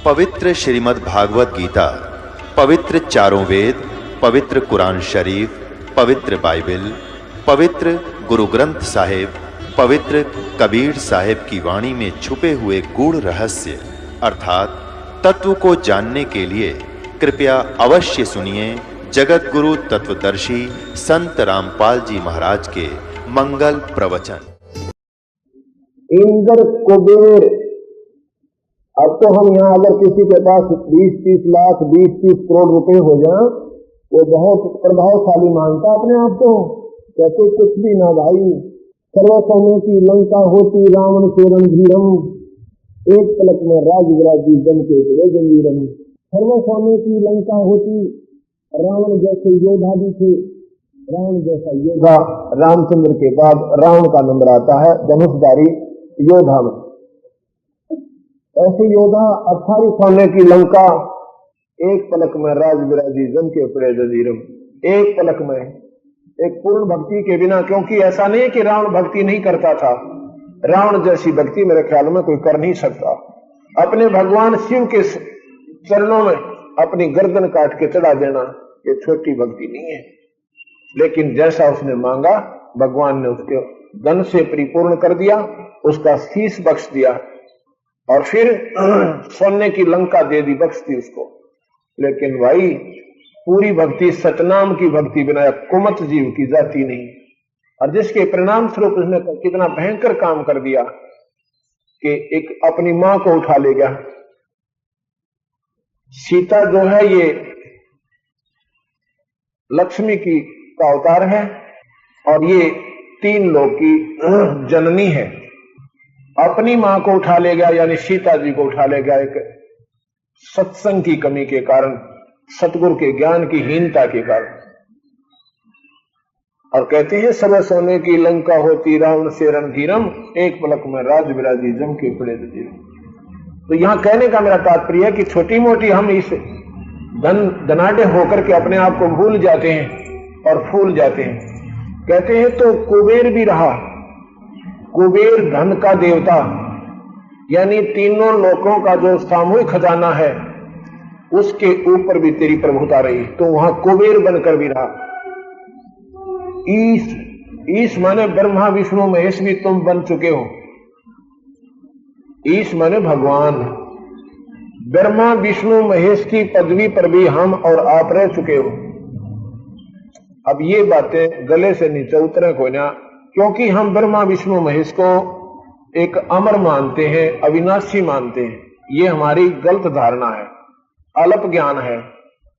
पवित्र श्रीमद् भागवत गीता, पवित्र चारों वेद, पवित्र कुरान शरीफ, पवित्र बाइबल, पवित्र गुरु ग्रंथ साहिब, पवित्र कबीर साहिब की वाणी में छुपे हुए गूढ़ रहस्य अर्थात तत्व को जानने के लिए कृपया अवश्य सुनिए जगत गुरु तत्वदर्शी संत रामपाल जी महाराज के मंगल प्रवचन। इंद्र कुबेर। अब तो हम यहाँ अगर किसी के पास 20-30 लाख 20-30 करोड़ रुपए हो जाए वो बहुत प्रभावशाली मानता अपने आप को। कहते कुछ भी ना भाई, सर्वसौम्य की लंका होती रावण से रणधीरम, एक पलक में राज विराजी जम के गंभीरम। सर्वसौम्य की लंका होती, रावण जैसे योद्धा भी थे, रावण जैसा योद्धा रामचंद्र के बाद रावण का नंबर आता है धनुषधारी योद्धा में। ऐसे योद्धा 18 सोने की लंका, एक पलक में राज विराजी जम के पड़े जजीरम। एक पलक में, एक पूर्ण भक्ति के बिना, क्योंकि ऐसा नहीं है कि रावण भक्ति नहीं करता था, रावण जैसी भक्ति मेरे ख्याल में कोई कर नहीं सकता। अपने भगवान शिव के चरणों में अपनी गर्दन काट के चढ़ा देना ये छोटी भक्ति नहीं है, लेकिन जैसा उसने मांगा भगवान ने उसके धन से परिपूर्ण कर दिया, उसका शीश बख्श दिया और फिर सोने की लंका दे दी, बख्श दी उसको। लेकिन भाई पूरी भक्ति सतनाम की भक्ति बिना कुमत जीव की जाती नहीं, और जिसके परिणाम स्वरूप उसने कितना भयंकर काम कर दिया कि एक अपनी मां को उठा ले गया। सीता जो है ये लक्ष्मी की का अवतार है और ये 3 लोक की जननी है। अपनी मां को उठा ले गया, यानी सीता जी को उठा ले गया एक सत्संग की कमी के कारण, सतगुरु के ज्ञान की हीनता के कारण। और कहते हैं सर्व सोने की लंका होती रावण से रणधीरम, एक पलक में राज विराजी जम के पड़े जजीरम। तो यहां कहने का मेरा तात्पर्य है कि छोटी मोटी हम इस धनाढ़ होकर के अपने आप को भूल जाते हैं और फूल जाते हैं। कहते हैं तो कुबेर भी रहा, कुबेर धन का देवता, यानी तीनों लोकों का जो सामूहिक खजाना है उसके ऊपर भी तेरी प्रभुता रही, तो वहां कुबेर बनकर भी रहा। ईश माने ब्रह्मा विष्णु महेश भी तुम बन चुके हो। ईश माने भगवान, ब्रह्मा विष्णु महेश की पदवी पर भी हम और आप रह चुके हो। अब ये बातें गले से नीचे उतरे को ना, क्योंकि हम ब्रह्मा विष्णु महेश को एक अमर मानते हैं, अविनाशी मानते हैं। ये हमारी गलत धारणा है, अल्प ज्ञान है।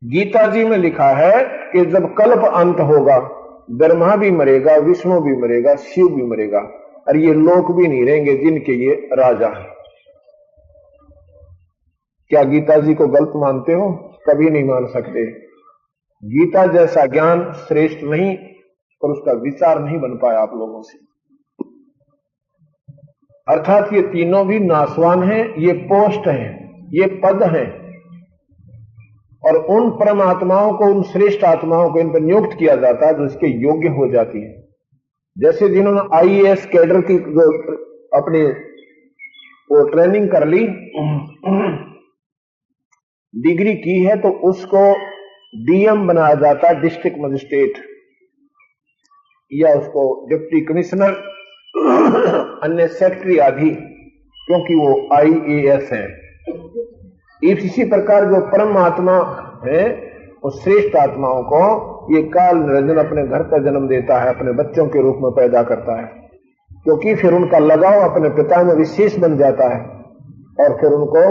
गीता जी में लिखा है कि जब कल्प अंत होगा ब्रह्मा भी मरेगा, विष्णु भी मरेगा, शिव भी मरेगा, और ये लोक भी नहीं रहेंगे जिनके ये राजा हैं। क्या गीता जी को गलत मानते हो? कभी नहीं मान सकते। गीता जैसा ज्ञान श्रेष्ठ नहीं, पर उसका विचार नहीं बन पाया आप लोगों से। अर्थात ये तीनों भी नासवान हैं, ये पोस्ट हैं, ये पद हैं, और उन परमात्माओं को, उन श्रेष्ठ आत्माओं को इन पर नियुक्त किया जाता है जो इसके योग्य हो जाती है। जैसे जिन्होंने आईएएस कैडर की जो अपनी वो ट्रेनिंग कर ली, डिग्री की है, तो उसको डीएम बनाया जाता है, डिस्ट्रिक्ट मजिस्ट्रेट, या उसको डिप्टी कमिश्नर, अन्य सेक्रेटरी आदि, क्योंकि वो आईएएस है। इसी प्रकार जो परमात्मा है वो श्रेष्ठ आत्माओं को ये काल निरंजन अपने घर पर जन्म देता है, अपने बच्चों के रूप में पैदा करता है, क्योंकि फिर उनका लगाव अपने पिता में विशेष बन जाता है, और फिर उनको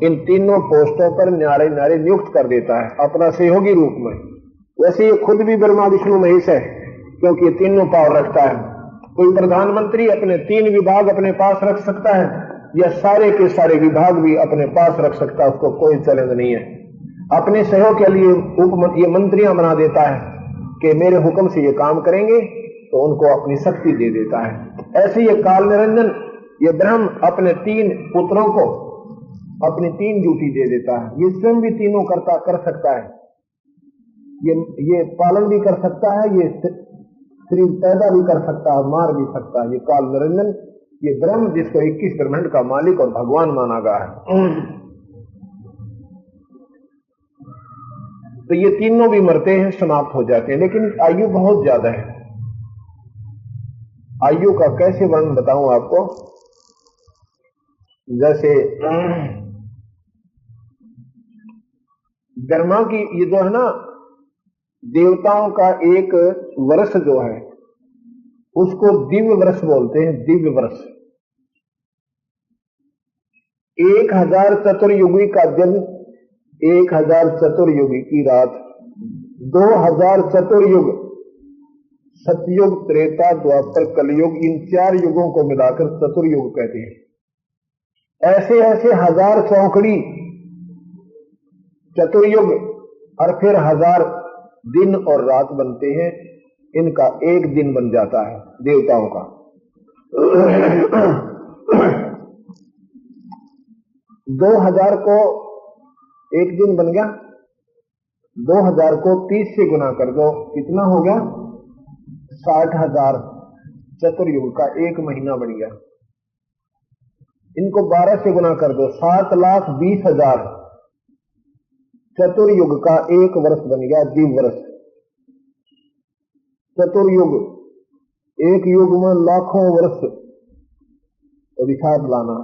इन तीनों पोस्टों पर न्यारे न्यारे नियुक्त कर देता है अपना सहयोगी रूप में। वैसे ये खुद भी ब्रह्मा विष्णु महेश है, क्योंकि ये तीनों पावर रखता है। कोई प्रधानमंत्री अपने 3 विभाग अपने पास रख सकता है, या सारे के सारे विभाग भी अपने पास रख सकता है, उसको कोई चैलेंज नहीं है। अपने सहयोग के लिए ये मंत्रियां बना देता है कि मेरे हुक्म से ये काम करेंगे, तो उनको अपनी शक्ति दे देता है। ऐसे ये काल निरंजन, ये ब्रह्म अपने 3 पुत्रों को अपनी 3 ड्यूटी दे देता है। ये स्वयं भी तीनों कर सकता है, ये पालन भी कर सकता है, ये शरीर पैदा भी कर सकता है, मार भी सकता है। ये काल निरंजन, ये ब्रह्म जिसको 21 ब्रह्मांड का मालिक और भगवान माना गया है। तो ये तीनों भी मरते हैं, समाप्त हो जाते हैं। लेकिन आयु बहुत ज्यादा है। आयु का कैसे वर्णन बताऊं आपको। जैसे ब्रह्मा की ये जो है ना, देवताओं का एक वर्ष जो है उसको दिव्य वर्ष बोलते हैं। दिव्य वर्ष 1000 चतुर्युगी का दिन, 1000 चतुर्युगी की रात, 2000 चतुर्युग, सतयुग, त्रेता, द्वापर, कलयुग, इन 4 युगों को मिलाकर चतुर्युग कहते हैं। ऐसे ऐसे 1000 चौकड़ी चतुर्युग और फिर 1000 दिन और रात बनते हैं। इनका एक दिन बन जाता है देवताओं का। 2000 को एक दिन बन गया, 2000 को 30 से गुना कर दो, कितना हो गया? 60,000 चतुर्युग का एक महीना बन गया। इनको 12 से गुना कर दो, 7,20,000 चतुर्युग का एक वर्ष बन गया, दिव्य वर्ष। चतुर्युग, एक युग में लाखों वर्ष हिसाब लाना,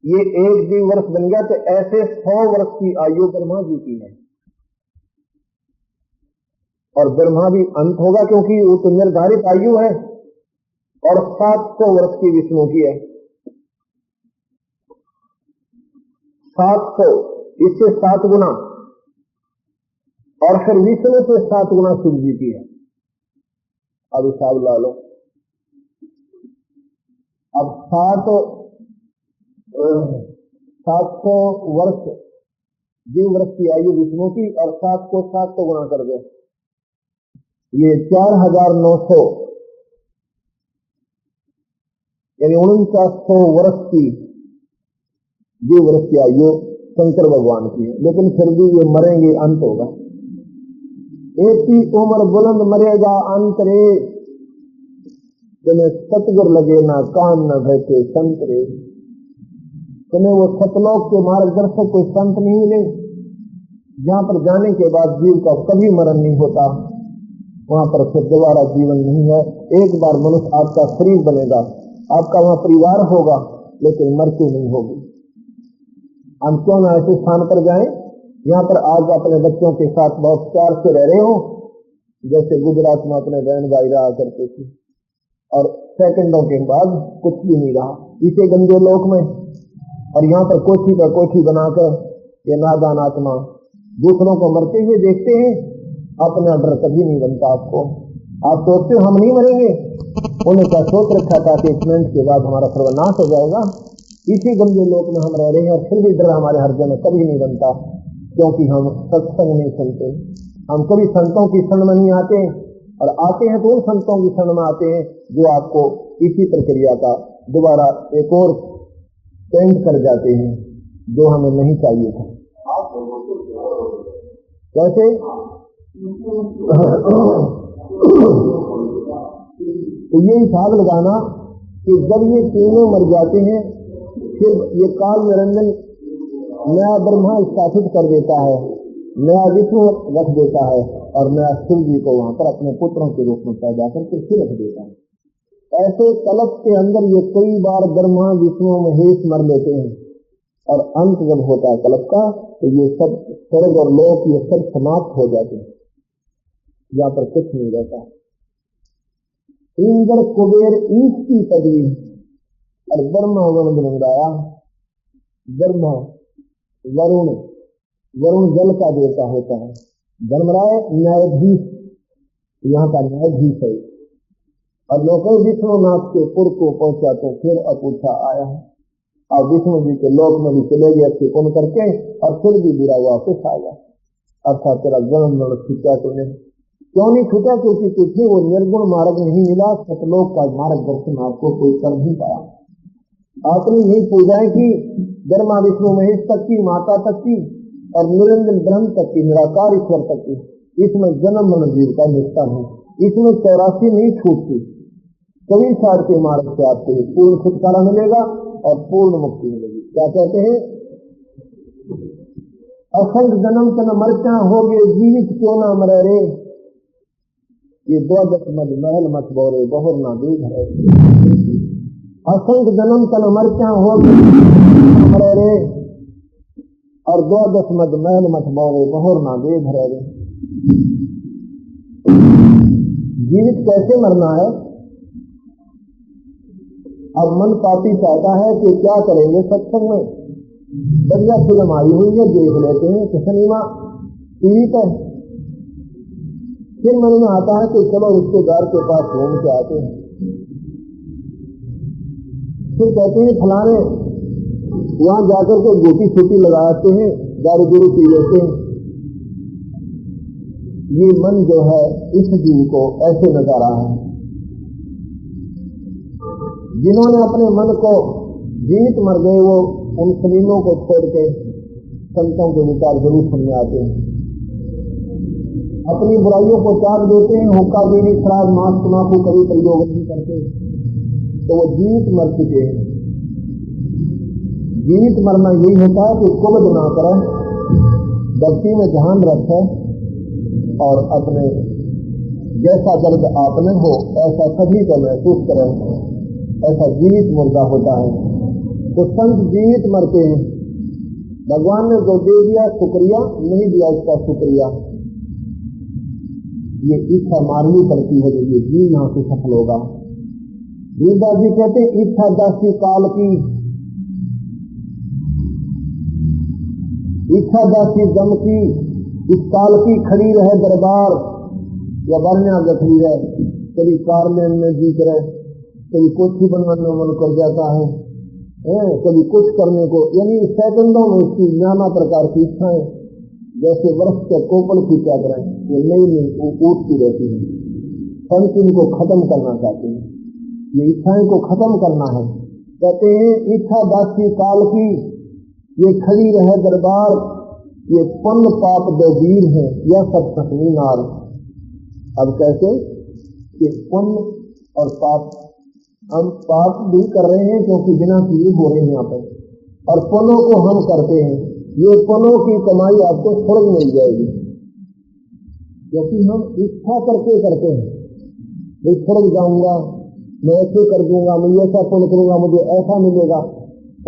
ये एक दिव्य वर्ष बन गया। तो ऐसे 100 वर्ष की आयु ब्रह्मा जी की है। और ब्रह्मा भी अंत होगा, क्योंकि वो तो निर्धारित आयु है। और 700 वर्ष की विष्णु की है। 700, इससे 7 गुना, और फिर विष्णु से 7 गुना शिव जी की है। अब हिसाब ला लो। अब 700 वर्ष दिव्य वर्ष की आयु विष्णु की, और 7 को 7 गुना कर दो, ये 4,900 यानी 4900 वर्ष की दिव्य वर्ष की आयु शंकर भगवान की है। लेकिन फिर भी ये मरेंगे, अंत होगा। ऐसी उम्र बुलंद मरेगा अंत रे, तुम्हें सतगुर लगे ना कान न भैसे संत रे। तुम्हें वो सतलोक के मार्गदर्शक कोई संत नहीं मिले, जहां पर जाने के बाद जीव का कभी मरण नहीं होता, वहां पर फिर दोबारा जीवन नहीं है। एक बार मनुष्य आपका शरीर बनेगा, आपका वहां परिवार होगा, लेकिन मृत्यु नहीं होगी। हम क्यों ना ऐसे स्थान पर जाएं, यहाँ पर आज अपने बच्चों के साथ बहुत प्यार से रह रहे हो, जैसे गुजरात में अपने बहन भाई रहा करते थे, और सेकंडों के बाद कुछ भी नहीं रहा इसे गंदे लोक में। और यहाँ पर कोठी पर कोठी बनाकर ये नादान आत्मा दूसरों को मरते हुए देखते हैं, अपना डर कभी नहीं बनता। आपको आप सोचते हो हम नहीं मरेंगे, उन्हें क्या सोच रखा था कि 1 मिनट के बाद हमारा सर्वनाश हो जाएगा। इसी गंदे लोक में हम रह रहे हैं, और फिर भी डर हमारे हृदय में कभी नहीं बनता, क्योंकि हम सत्संग नहीं सुनते। हम कभी संतों की शरण में नहीं आते, और आते हैं तो उन संतों की शरण में आते हैं जो आपको इसी प्रक्रिया का दोबारा एक और पेंट कर जाते हैं, जो हमें नहीं चाहिए था। कैसे? तो ये हिसाब लगाना कि जब ये तीनों मर जाते हैं, फिर ये काल निरंजन नया ब्रह्मा स्थापित कर देता है, नया विष्णु रख देता है, और नया शिव जी को वहां पर अपने पुत्रों के रूप में पैदा करके फिर रख देता है। ऐसे कल्प के अंदर ये कई बार ब्रह्मा विष्णु महेश मर लेते हैं, और अंत जब होता है कल्प का, तो ये सब स्वर्ग और लोक ये सब समाप्त हो जाते हैं, यहाँ पर कुछ नहीं रहता। इंद्र कुबेर ईश की पदवी और ब्रह्मा वरुण बंगाया। ब्रह्मा वरुण, वरुण जल का देवता होता है। धर्मराय न्यायाधीश, यहाँ का न्यायाधीश है। और लोक विष्णुनाथ के पुर को पहुंचा तो फिर अपूछा आया है। और विष्णु जी के लोक में भी चले गए अच्छे पुण्य करके, और फिर भी बुरा वापस आ गया। अर्थात तेरा जन्म मरण छूटा तुमने, क्यों नहीं छूटा? क्योंकि तुझे वो निर्गुण मार्ग नहीं मिला, सतलोक का मार्गदर्शन आपको कोई कर नहीं पाया। आपने यही पूजाएं की, ब्रह्मा विष्णु महेश तक की, माता तक की, और निरंजन ब्रह्म तक की, निराकार ईश्वर तक की। इसमें जन्म मरण जीव का निष्ठा नहीं, इसमें 84 नहीं छूटती। कभी सार के मार्ग से आपको पूर्ण छुटकारा मिलेगा और पूर्ण मुक्ति मिलेगी। क्या कहते हैं? असंग जन्म तन मरचा हो गए जीवित क्यों ना मरे रे, ये द्वादश मद महल मत बोरे बहुर ना दूध है। असंग जन्म तन मरचा हो गए मरे रे, और द्वादश मद महल मत बोरे बहुर ना दूध है रे। जीवित कैसे मरना है? अब मन पापी चाहता है कि क्या करेंगे सत्संग में, बढ़िया फिल्म आई हुई है देख लेते हैं कि सिनेमा टीवी पर, फिर मन में आता है कि चलो रिश्तेदार के पास घूम के आते हैं, फिर कहते हैं फलाने वहां जाकर के गोटी छुट्टी लगाते हैं, दारू दूरू पी लेते हैं। ये मन जो है इस जीव को ऐसे नजर आ रहा है। जिन्होंने अपने मन को जीवित मर गए वो उन सलीमों को छोड़ के संतों के विचार जरूर सुनने आते हैं, अपनी बुराइयों को त्याग देते हैं, हुक्का बीड़ी शराब मांस तम्बाकू कभी प्रयोग नहीं करते, तो वो जीवित मर चुके हैं। जीवित मरना यही होता है कि कुबद ना करें, भक्ति में ध्यान रखें और अपने जैसा दर्द आपने हो ऐसा सभी को महसूस करें, ऐसा जीवित मुर्दा होता है। तो संत जीवित मरते हैं। भगवान ने जो दे दिया शुक्रिया, नहीं दिया उसका शुक्रिया, ये इच्छा मारनी पड़ती है जो ये जीव यहां से सफल होगा। वीरदास जी कहते इच्छा दासी काल की, इच्छा दासी दम की, इस काल की खड़ी रहे दरबार, या बरना गठरी रहे, कभी कार लेन में जी करे, कभी कोठी बनवाने में मन कर जाता है, कभी कुछ करने को, यानी सेकंडों में इसकी नाना प्रकार की इच्छाएं जैसे वर्ष के कोपल की क्या करें, ये नई नई उठती रहती है। संत इनको खत्म करना चाहते हैं, ये इच्छाएं को खत्म करना है। कहते हैं इच्छा दासी काल की, ये खड़ी रहे दरबार, ये पुण्य पाप दो वीर है, यह सब सकनी नार। अब कैसे कि पुण्य और पाप, हम पाप भी कर रहे हैं क्योंकि बिना किए हो रहे हैं यहाँ पर, और पुण्यों को हम करते हैं, ये पुण्यों की कमाई आपको स्वर्ग मिल जाएगी, क्योंकि हम इच्छा करके करते हैं। मैं स्वर्ग जाऊंगा, मैं ऐसे कर दूंगा, मैं ऐसा पुण्य करूंगा, मुझे ऐसा मिलेगा,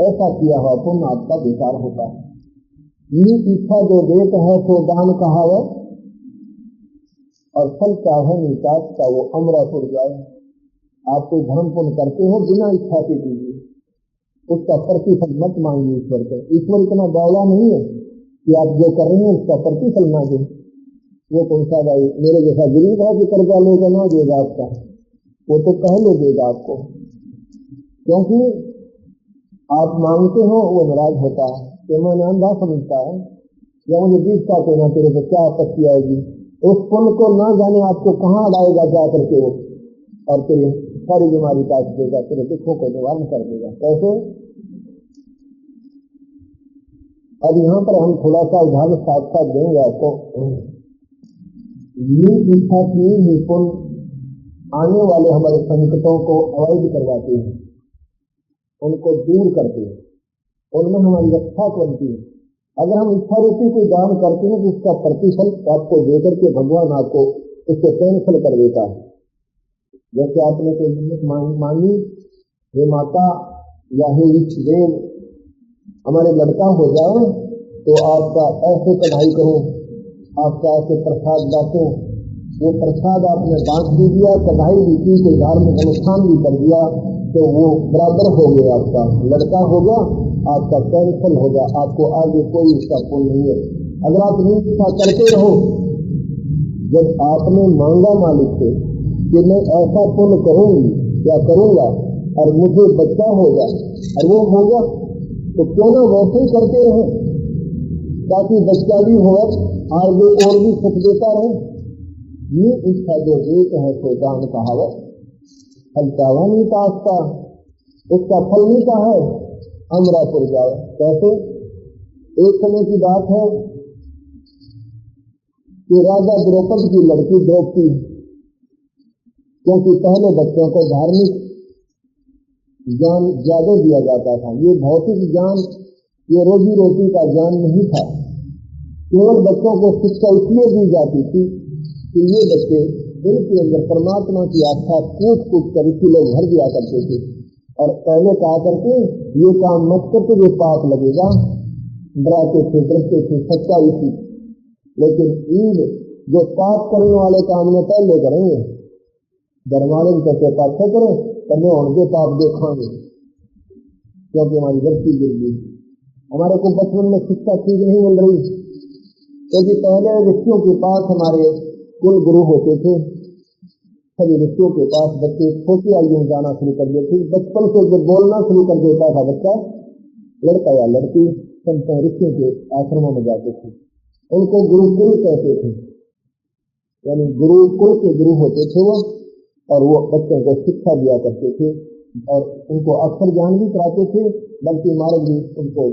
ऐसा किया हुआ पुण्य आपका बेकार होता है। ये इच्छा जो देत है तो दान कहावे, और फल चाहे निकास का वो अमरापुर जाए। आप कोई धर्म पुण्य करते हो बिना इच्छा के कीजिए, उसका प्रतिफल मत मांगिए ईश्वर से। ईश्वर इतना बावला नहीं है कि आप जो कर रहे हैं उसका प्रतिफल ना दें। वो कौन सा भाई मेरे जैसा गरीब है कि कर्जा लेकर ना देगा आपका, वो तो पहले देगा आपको, क्योंकि आप मांगते हो वो नाराज होता है कि मैंने अंधा समझता है, या मुझे दिखता को ना तेरे को क्या आपत्ति आएगी। उस पुण्य को ना जाने आपको कहाँ अड़ाएगा जा करके वो, और तेरी सारी बीमारी काट देगा, तेरे दुखों को निवारण कर देगा। कैसे? अब यहाँ पर हम थोड़ा सा उदाहरण साथ साथ देंगे आपको। ये इच्छा की ही पुण्य आने वाले हमारे संकटों को अवॉइड करवाते हैं, उनको दूर करते हैं, उनमें हमारी रक्षा बनती है। अगर हम इच्छा रूपी कोई दान करते हैं तो उसका प्रतिफल आपको देकर के भगवान आपको उसको कैंसिल कर देता है। जैसे आपने कोई मन्नत मांगी, हे माता या हे इष्ट देव हमारे लड़का हो जाए तो आपका ऐसे कढ़ाई करो, आपका ऐसे प्रसाद बांटो, वो प्रसाद आपने बांट भी दिया, कढ़ाई भी की, कोई धार्मिक अनुष्ठान भी कर दिया, तो वो बराबर हो गया, आपका लड़का हो गया, आपका कैंसल हो गया, आपको आगे कोई इसका पुण्य नहीं है। अगर आप निष्ठा करते रहो, जब आपने मांगा मालिक से कि मैं ऐसा पुण्य करूंगी या करूंगा और मुझे बच्चा होगा और वो होगा, तो क्यों ना वैसे ही करते रहे ताकि बच्चा भी हो आगे और भी सुख देता रहे। ये इच्छा जो एक है तो दान कहावत फल चावा नहीं पास का, उसका फल नहीं का है अमरापुर जाए। कैसे? एक समय की बात है कि राजा द्रौपदी की लड़की द्रौपदी, क्योंकि पहले बच्चों को धार्मिक ज्ञान ज्यादा दिया जाता था, ये भौतिक ज्ञान, ये रोजी रोटी का ज्ञान नहीं था, केवल बच्चों को शिक्षा इसलिए दी जाती थी कि ये बच्चे जिनके अंदर परमात्मा की आस्था कूट कूट कर इसी लोग भर दिया करते थे। और पहले कहा करके ये काम मत करके जो पाप लगेगा, डराते थे, डरते थे, सच्चाई थी। लेकिन ईद जो पाप करने वाले काम में पहले करेंगे, धर्माले करके पाप करें करने उनके पाप देखाएंगे, क्योंकि हमारी गलती गिर गई। हमारे को बचपन में शिक्षा ठीक नहीं मिल रही, क्योंकि पहले ऋषियों के पास हमारे कुल गुरु होते थे। सभी ऋषियों के पास बच्चे छोटी आयु में जाना शुरू कर देते। बचपन से जब बोलना शुरू कर देता था बच्चा, लड़का या लड़की, सब ऋषियों के आश्रमों में जाते थे। उनको गुरुकुल कहते थे, यानी गुरुकुल के गुरु होते थे वो, और वो बच्चों को शिक्षा दिया करते थे और उनको अक्षर ज्ञान भी कराते थे, बल्कि मार्ग भी उनको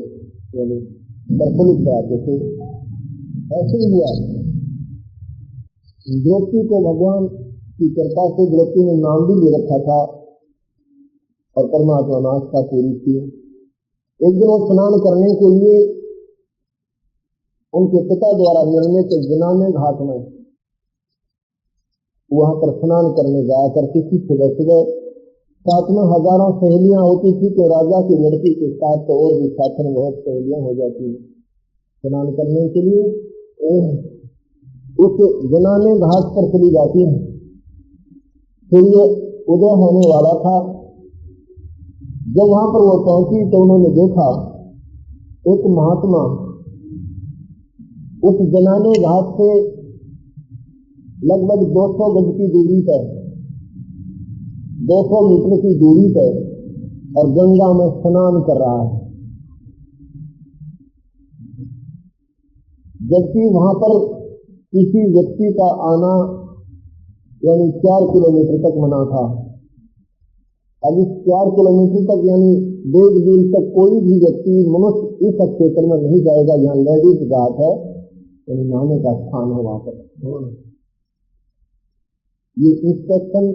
यानी प्रफुल्लित कराते थे। ऐसे ही हुआ द्रौपदी को भगवान की कृपा से द्रौपदी ने नाम भी ले रखा था और परमात्मा ने आस्था पूरी थी। एक दिन वो स्नान करने के लिए उनके पिता द्वारा मिलने के जिनाने घाट में वहां पर स्नान करने जाया करती थी। सुबह सुबह साथ में हजारों सहेलियां होती थी, तो राजा की लड़की के साथ तो और भी साथ में बहुत सहेलियां हो जाती स्नान करने के लिए। उस जिनाने घाट पर चली जाती है। फिर ये उदय होने वाला था। जब वहां पर वो पहुंची तो उन्होंने देखा एक महात्मा उस जनाने घाट से लगभग 200 गज की दूरी पर, 200 मीटर की दूरी पर, और गंगा में स्नान कर रहा है। जबकि वहां पर किसी व्यक्ति का आना यानी 4 किलोमीटर तक मना था। अब इस 4 किलोमीटर तक यानी 1.5 मील तक कोई भी व्यक्ति मनुष्य इस क्षेत्र में नहीं जाएगा। यहाँ लेडीज घाट है, यानी नहाने का स्थान है वहां पर। ये इंस्ट्रक्शन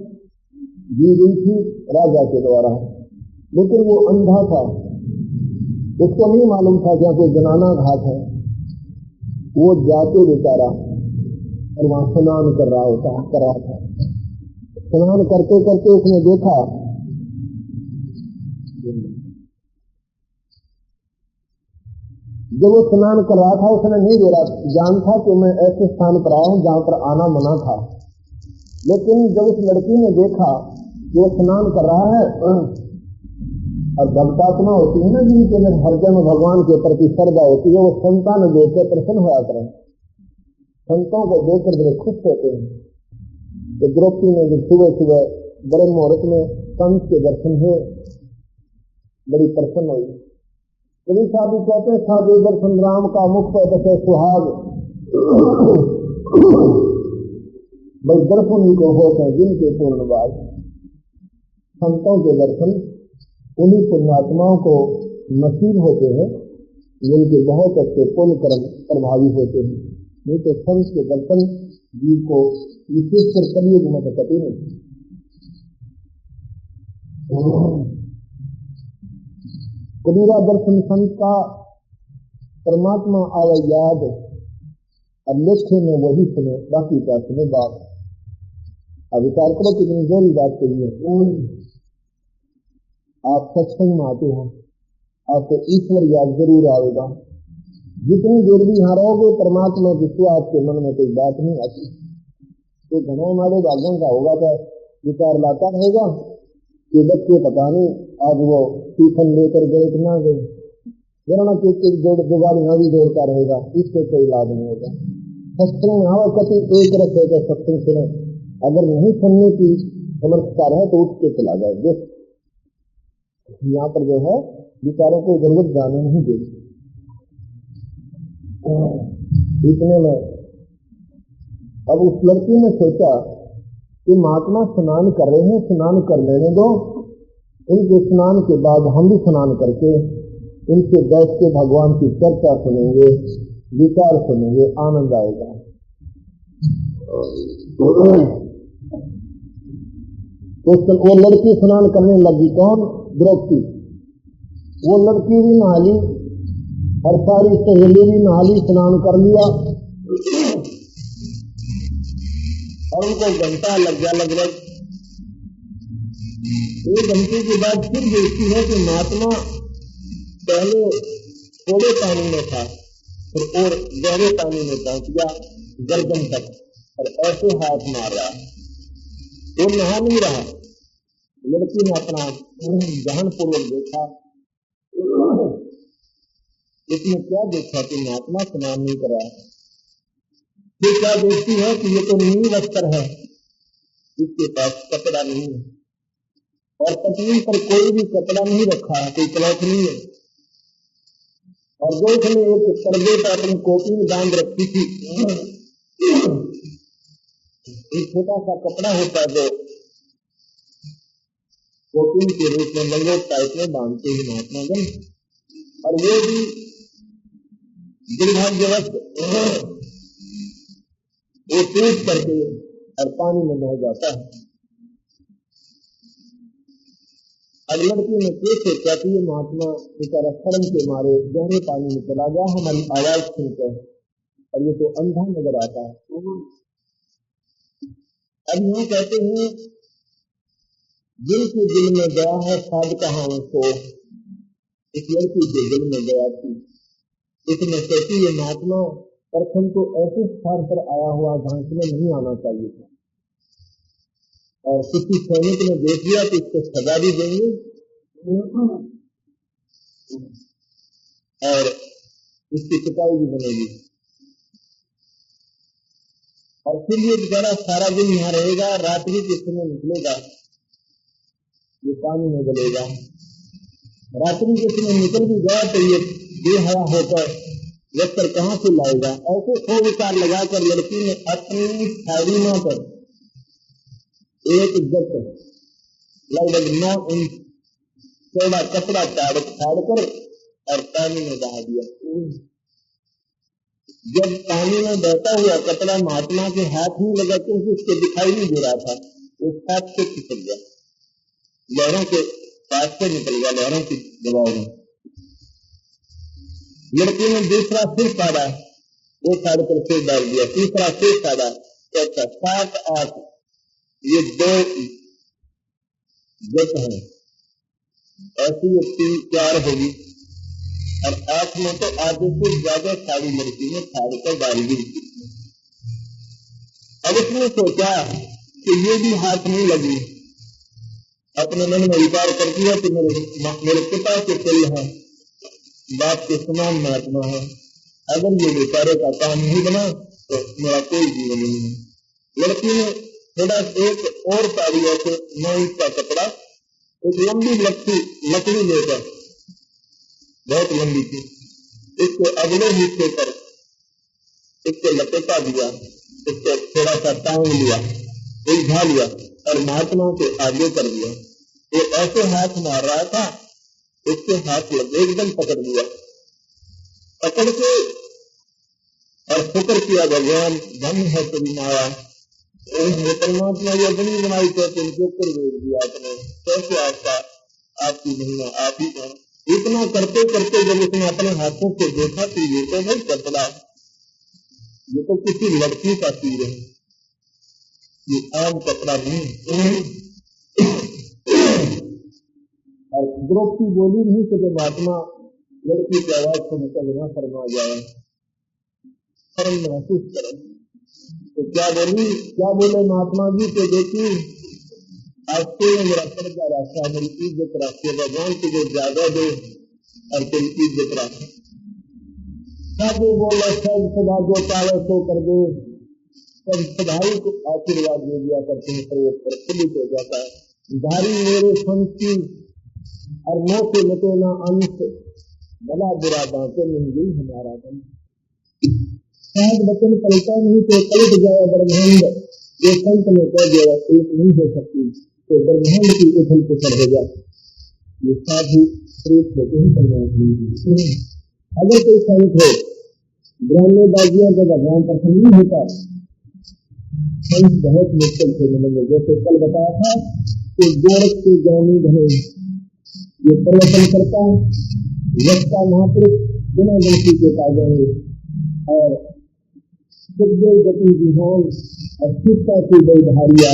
दी गई थी राजा के द्वारा, लेकिन वो अंधा था, उसको नहीं मालूम था कि कोई जनाना घाट है। वो जाके बेचारा और वहां स्नान कर रहा था। स्नान करते करते उसने देखा जब वो स्नान कर रहा था, उसने नहीं जान था कि मैं ऐसे स्थान पर आया हूं जहां पर आना मना था। लेकिन जब उस लड़की ने देखा कि वो स्नान कर रहा है, और भक्तात्मा होती है ना जिनके अंदर हर जन्म भगवान के प्रति श्रद्धा होती है, वो संतान देखकर प्रसन्न होया करें, संतों को देखकर बड़े खुश होते हैं। तो द्रौपदी ने जब सुबह सुबह ब्रह्म मुहूर्त में संत के दर्शन हुए, बड़ी प्रसन्न हुई। कभी साधु कहते हैं साधु दर्शन राम का मुख पर बसे सुहाग, बस दर्शन ही को होते हैं जिनके पूर्णवाद। संतों के दर्शन उन्हीं पुण्यात्माओं को नसीब होते हैं जिनके बहुत अच्छे पुण्य कर्म प्रभावी होते हैं। नहीं तो संत के दर्शन जीव को विशेषकर कलियुग में कभी नहीं। कबीरा दर्शन संत का परमात्मा आवे याद, अब लिखे में वही सुने, बाकी का सुने बात। अब विचार करो कितनी गहरी बात कही है। आप सत्संग में आते हो, आपको ईश्वर याद जरूर आएगा। जितनी देर भी यहाँ रहोगे परमात्मा की सिवा आपके मन में कोई बात नहीं आती। तो घना हमारे भागों का होगा तो विचार लाता रहेगा कि बच्चे पता नहीं आज वो ट्यूशन लेकर गए कि ना गए, वरना जुगाड़ियां भी जोड़ता रहेगा, इससे कोई लाभ नहीं होगा। सत्संग आवा कति एक रखे तो सत्संग सुने, अगर नहीं सुनने की समर्थता है तो उठ के चला जाए। यहाँ पर जो है विचारों को जरूरत जाने नहीं देगी। इतने में अब उस लड़की ने सोचा कि महात्मा स्नान कर रहे हैं, स्नान कर लेने दो, इनके स्नान के बाद हम भी स्नान करके इनसे बैठ के भगवान की चर्चा सुनेंगे, विचार सुनेंगे, आनंद आएगा। तो वो लड़की स्नान करने लगी। कौन? द्रौपदी। वो लड़की भी नहा ली और सारी सहेली भी नहा ली, स्नान कर लिया और उनको घंटा लग गया लगभग। 1 घंटे के बाद फिर देखती है कि महात्मा पहले थोड़े पानी में था, फिर और गहरे पानी में पहुंच गया गर्दन तक, और ऐसे हाथ मार रहा, वो नहा नहीं रहा। लड़की ने अपना ध्यान पूर्वक देखा, इसने क्या देखा कि महात्मा स्नान नहीं कर रहा। फिर क्या देखती है कि ये तो नीली वस्त्र है, इसके पास कपड़ा नहीं है, और पत्नी पर कोई भी कपड़ा नहीं रखा है, कोई क्लॉथ नहीं है, और जो उसने एक पर्दे पर अपनी कॉपी में बांध रखी थी, एक छोटा सा कपड़ा होता है जो कॉपी के रूप में लंगोट टाइप में बांधते हैं महात्मा जन, और वो भी दुर्भाग्यवश वो टूट करके और पानी में बह जाता है। अब लड़की ने क्या सोचा कि ये महात्मा बेचारा शर्म के मारे गहरे पानी में चला गया, हमारी आवाज सुनकर, और ये तो अंधा नजर आता है। अब यहाँ कहते हैं जिनके दिल में गया है साध कहाँ उसको, इस लड़की के दिल में गया थी। इसमें कहती ये महात्मा प्रथम तो ऐसे स्थान पर आया हुआ घास में नहीं आना चाहिए था, और किसी सैनिक ने देख लिया तो इसको सजा भी देंगे और इसकी पिटाई भी बनेगी, और फिर ये बेचारा सारा दिन यहाँ रहेगा, रात्रि के समय निकलेगा, ये पानी में गलेगा। रात्रि के समय निकल भी गया तो ये बेहया होकर वस्त्र कहाँ से लाएगा। ऐसे 100 विचार लगाकर लड़की ने अपनी साड़ीमा पर एक जट लगभग 9 इंच चौड़ा कपड़ा फाड़कर और पानी में बहा दिया। जब पानी में बहता हुआ कपड़ा महात्मा के हाथ में लगा क्योंकि उसको दिखाई नहीं दे रहा था, उस हाथ से खिसक गया, लहरों के पास से निकल गया, लहरों की दबाव में। लड़की ने दूसरा फिर फाड़ा, वो फाड़ कर फिर डाल दिया, तीसरा फिर फाड़ा, ऐसा 7-8 ये 2 जट है, ऐसी ये 3-4 होगी, और 8 में तो आधे से ज्यादा सारी लड़की ने फाड़ कर डाल दी। अब उसने सोचा कि ये भी हाथ नहीं लगी, अपने मन में विचार कर दिया कि मेरे पिता के कुल है, बाप के समान महात्मा है, अगर ये बेचारे का काम नहीं बना तो मेरा कोई जीवन नहीं है। लड़की ने थोड़ा एक और साड़ी ऐसे 9 इंच का कपड़ा, एक लंबी लकड़ी लेकर, बहुत लंबी थी, इसको अगले हिस्से पर इसको लपेटा दिया, इसको थोड़ा सा टांग लिया, उलझा लिया और महात्मा के आगे कर दिया। वो ऐसे हाथ मार रहा था, उसके हाथ एकदम पकड़ लिया, पकड़ के और शुक्र किया, भगवान धन्य है तेरी माया, परमात्मा ये बनी बनाई कहते इनके ऊपर भेज दिया आपने, कैसे आपकी महिमा आप ही करो। इतना करते करते जब उसने अपने हाथों से देखा तो ये तो नहीं कपड़ा, ये तो किसी लड़की का तीर है, ये आम कपड़ा नहीं। और द्रौपदी बोली नहीं कि जब महात्मा लड़की की आवाज सुनकर बिना फरमा जाए, शर्म महसूस करें, तो क्या बोले महात्मा जी के देखी आपसे मेरा कर्जा रास्ता, मेरी इज्जत रास्ते, भगवान तुझे ज्यादा दे और तेरी इज्जत रास्ते। सब बोले सब सदा जो चाहे सो कर दे, सब सदाई को आशीर्वाद दे दिया करते हैं, प्रयोग पर खुलित हो जाता है। धारी मेरे संत की और मोह से लटे ना अंश, भला बुरा बांटे नहीं गई हमारा दम। शायद वचन पलटा नहीं तो पलट जाए ब्रह्मांड, जो संत ने कह दिया एक नहीं हो सकती तो ब्रह्मांड की उथल पुथल हो जाती। ये साधु प्रेत होते हैं परमात्मा। अगर कोई संत हो ब्राह्मण बाजियों का भगवान प्रसन्न नहीं होता, संत बहुत मुश्किल से मिलेंगे। जैसे कल बताया था कि गोरख के ज्ञानी धने ये प्रवचन करता है, वक्ता महापुरुष बिना गलती के पा जाएंगे। और सुखदेव गति विहान और सीता की बैधारिया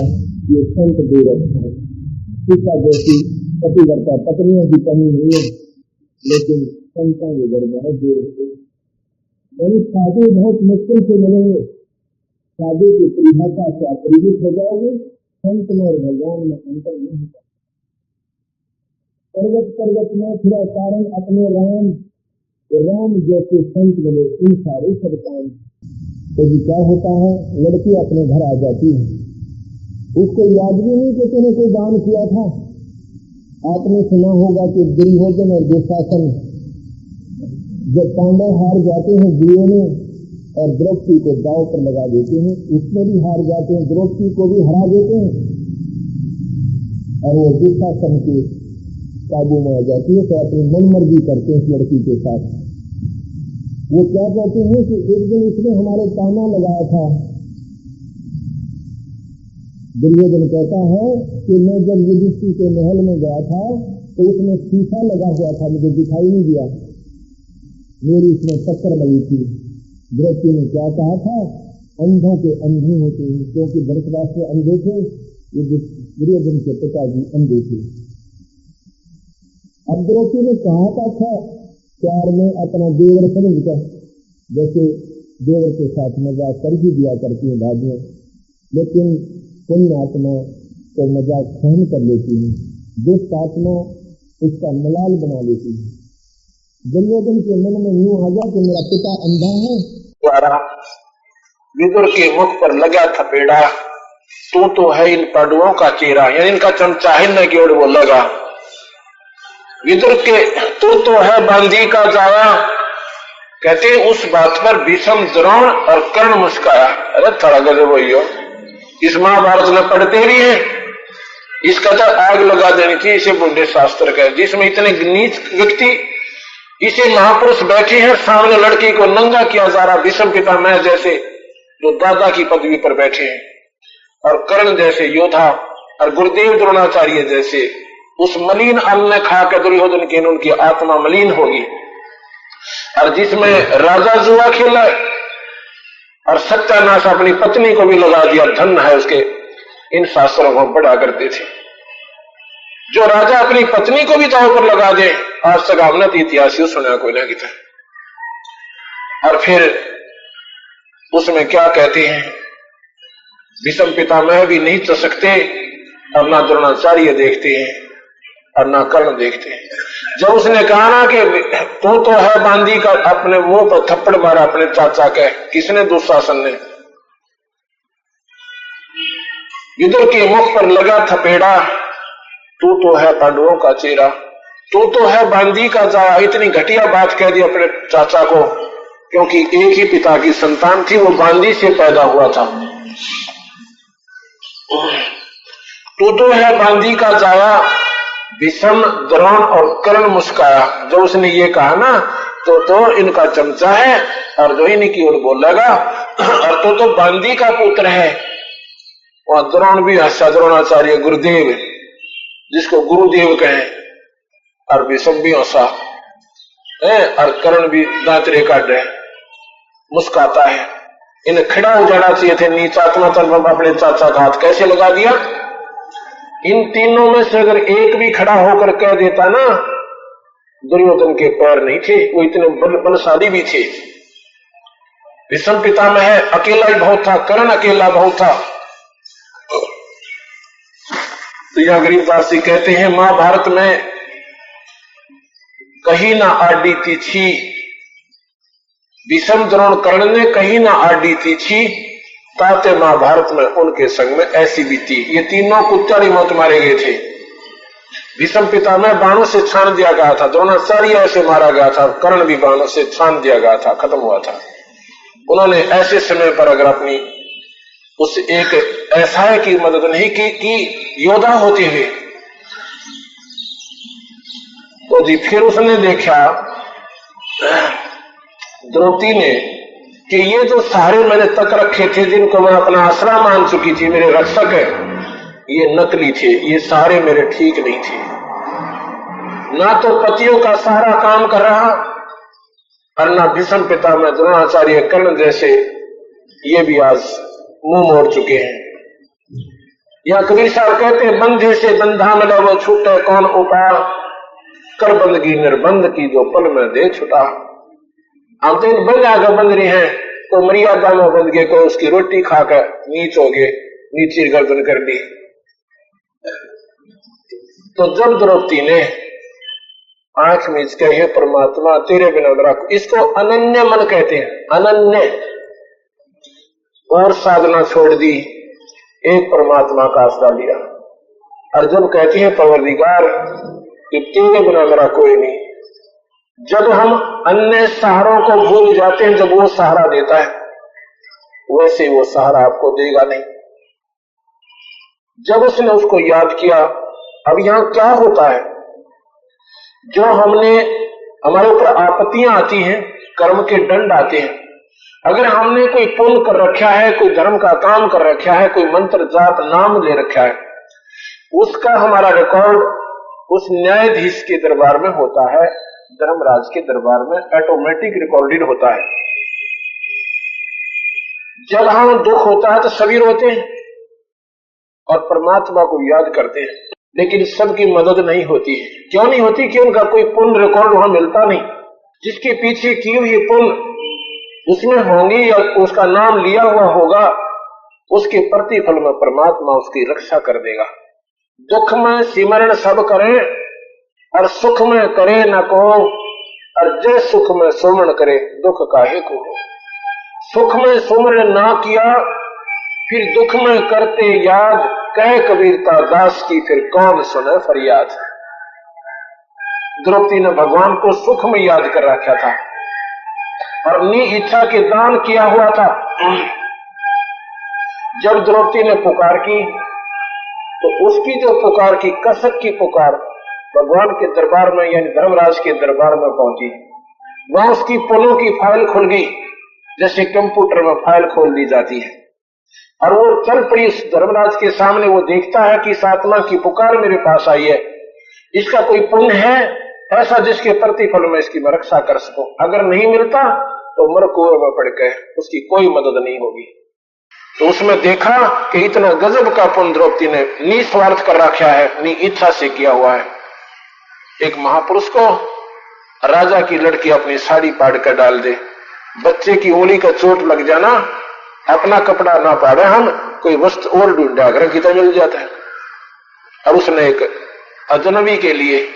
ये संत देवत है। सीता जैसी पतिव्रता पत्नियों की कमी नहीं है, लेकिन संतों में बहुत देर है। यानी साधु बहुत मुश्किल से मिलेंगे। साधु की परिभाषा से आप परिचित हो जाओगे। संत में और भगवान में अंतर नहीं होता। पर्वत पर्वत में फिरा कारण अपने राम जैसे संत मिले इन सारे सरकार। तो क्या होता है, लड़की अपने घर आ जाती है, उसको याद भी नहीं कि तूने कोई दान किया था। आपने सुना होगा कि दुर्योधन और दुशासन जब पांडव हार जाते हैं गुरुओं में और द्रौपदी को दांव पर लगा देते हैं, उसमें भी हार जाते हैं, द्रौपदी को भी हरा देते हैं और वो दुशासन के काबू में आ जाती है। तो अपनी मनमर्जी करते हैं इस लड़की के साथ। वो क्या कहते हैं कि एक दिन इसने हमारे ताना लगाया था। दुर्योधन कहता है कि मैं जब युधिष्ठिर के महल में गया था तो उसमें शीशा लगा हुआ था, मुझे दिखाई नहीं दिया, मेरी इसमें टक्कर लगी थी। द्रौपदी ने क्या कहा था, अंधों के अंधे होते हैं, क्योंकि धृतराष्ट्र अंधे थे, दुर्योधन के पिताजी अंधे थे। अब द्रौपदी ने कहा था प्यार में अपना देवर समझकर, जैसे देवर के साथ मजाक कर ही दिया करती है भाभियां, लेकिन पुण्य आत्मा तो मजाक सहन कर लेती है, दुष्ट आत्मा उसका मलाल बना लेती है। दुर्योधन के मन में यूं आ गया कि मेरा पिता अंधा है। द्वारा विदुर के मुख पर लगा थपेड़ा, तू तो है इन पांडवों का चेहरा, यानी इनका चमचा हिलने की ओर वो लगा। विदुर के तू तो है बांधी का जाया, कहते उस बात पर भीष्म द्रोण और कर्ण मुस्काया। अरे थोड़ा गजब वही हो, इस महाभारत में पढ़ते रही है, इसका तो आग लगा देनी थी इसे बुढ़े शास्त्र का, जिसमें इतने नीच व्यक्ति, इसे महापुरुष बैठे हैं, सामने लड़की को नंगा किया जा रहा। भीष्म पितामह जैसे जो दादा की पदवी पर बैठे हैं, और कर्ण जैसे योद्धा, और गुरुदेव द्रोणाचार्य जैसे, उस मलिन अन्न ने खा के दुर्योधन की उनकी आत्मा मलिन होगी। और जिसमें राजा जुआ खेला और सत्यानाश अपनी पत्नी को भी लगा दिया, धन है उसके। इन शास्त्रों को पढ़ा करते थे, जो राजा अपनी पत्नी को भी दांव पर लगा दे, आज तक हमने इतिहास सुना कोई ना किता। और फिर उसमें क्या कहते हैं, भीष्म पितामह भी नहीं चल सकते, और ना द्रोणाचार्य देखते हैं और ना कर्ण देखते हैं। जब उसने कहा ना कि तू तो है बांधी का, अपने मुंह पर थप्पड़ मारा अपने चाचा के, किसने, दुशासन ने। विदुर के मुख पर लगा थपेड़ा, तू तो है पांडवों का चेहरा, तू तो है बांधी का जाया। इतनी घटिया बात कह दी अपने चाचा को, क्योंकि एक ही पिता की संतान थी, वो बांधी से पैदा हुआ था। तू तो है बांधी का जाया, भीष्म द्रोण और कर्ण मुस्काया। जब उसने ये कहा ना, तो इनका चमचा है, और जो इन्हीं की ओर बोलेगा, और तो बांधी का पुत्र है। और द्रोण भी हंसा, द्रोणाचार्य गुरुदेव जिसको गुरुदेव कहें, और भीष्म भी हंसा, और कर्ण भी दांतरे काटे मुस्काता है। इन्हें खड़ा हो जाना चाहिए थे, नीचात्मा तरफ अपने चाचा का हाथ कैसे लगा दिया। इन तीनों में से अगर एक भी खड़ा होकर कह देता ना, दुर्योधन के पैर नहीं थे, वो इतने बलशाली भी थे। भीष्म पितामह अकेला ही बहुत था, कर्ण अकेला बहुत था। तो यह गरीबदास जी कहते हैं, महाभारत में कहीं ना आडी तिथि, भीष्म द्रोण कर्ण ने कहीं ना आडी तिथि, ताते महाभारत में उनके संग में ऐसी बीती। ये तीनों कुत्ताड़ी मौत मारे गए थे। भीष्म पितामह बाणों से छान दिया गया था, द्रोणाचार्य ऐसे मारा गया था, कर्ण भी बाणों से छान दिया गया था, खत्म हुआ था। उन्होंने ऐसे समय पर अगर अपनी उस एक ऐसा की मदद नहीं की कि योद्धा होते हुए, तो जी फिर उसने देखा द्रौपदी ने कि ये जो सारे मैंने तक रखे थे, जिनको मैं अपना आसरा मान चुकी थी, मेरे रक्षक है, ये नकली थे, ये सारे मेरे ठीक नहीं थे। ना तो पतियों का सारा काम कर रहा, और ना भीष्म पितामह द्रोणाचार्य कर्ण जैसे ये भी आज मुंह मोड़ चुके हैं। यहाँ कबीर साहब कहते हैं, बंधे से बंधा मिला वो छूटे कौन उपाय, कर बंदगी निर्बंध की जो पल में दे छुटा। हम तो इन बंधा का बंद रहे हैं, तो मर्यादा में बंध गए, को उसकी रोटी खाकर नीच हो गए, नीची गर्दन कर ली। तो जब द्रौपदी ने आंख मीच के हे परमात्मा तेरे बिना मेरा, इसको अनन्य मन कहते हैं, अनन्य, और साधना छोड़ दी, एक परमात्मा का आसरा लिया। और जब कहती है परवरदिगार कि तेरे बिना मेरा कोई नहीं, जब हम अन्य सहारों को भूल जाते हैं, जब वो सहारा देता है, वैसे वो सहारा आपको देगा नहीं। जब उसने उसको याद किया, अब यहां क्या होता है, जो हमारे ऊपर आपत्तियां आती हैं, कर्म के दंड आते हैं, अगर हमने कोई पुण्य कर रखा है, कोई धर्म का काम कर रखा है, कोई मंत्र जाप नाम ले रखा है, उसका हमारा रिकॉर्ड उस न्यायाधीश के दरबार में होता है, धर्मराज के दरबार में ऑटोमेटिक रिकॉर्डेड होता है। जब हम दुख होता है तो सभी रोते हैं और परमात्मा को याद करते हैं, लेकिन सबकी मदद नहीं होती है। क्यों नहीं होती? कि उनका कोई पुण्य रिकॉर्ड वहां मिलता नहीं। जिसके पीछे की हुई पुण्य उसमें होंगी या उसका नाम लिया हुआ होगा, उसके प्रतिफल में परमात्मा उसकी रक्षा कर देगा। दुख में सिमरण सब करें और सुख में करे न को, और जय सुख में सुमरण करे दुख काहे को। सुख में सुमरण ना किया फिर दुख में करते याद, कह कबीरता दास की फिर कौन सुने फरियाद। द्रौपदी ने भगवान को सुख में याद कर रखा था और नी इच्छा के दान किया हुआ था। जब द्रौपदी ने पुकार की तो उसकी जो पुकार की, कसक की पुकार भगवान के दरबार में यानी धर्मराज के दरबार में पहुंची। वहां उसकी पुलों की फाइल खुल गई, जैसे कंप्यूटर में फाइल खोल दी जाती है, और वो चल पड़ी उस धर्मराज के सामने। वो देखता है कि इस आत्मा की पुकार मेरे पास आई है, इसका कोई पुण्य है ऐसा जिसके प्रतिफल में इसकी मैं रक्षा कर सकूं। अगर नहीं मिलता तो मर कुएं में पड़ गए, उसकी कोई मदद नहीं होगी। तो उसमें देखा कि इतना गजब का पुण्य द्रौपदी ने निस्वार्थ कर रखा है, नी इच्छा से किया हुआ है। एक महापुरुष को राजा की लड़की अपनी साड़ी पाड़ कर डाल दे, बच्चे की उंगली का चोट लग जाना, अपना कपड़ा ना पाड़े हम, कोई वस्त्र और ढूंढे आग्रह की तो मिल जाता है। अब उसने एक अजनबी के लिए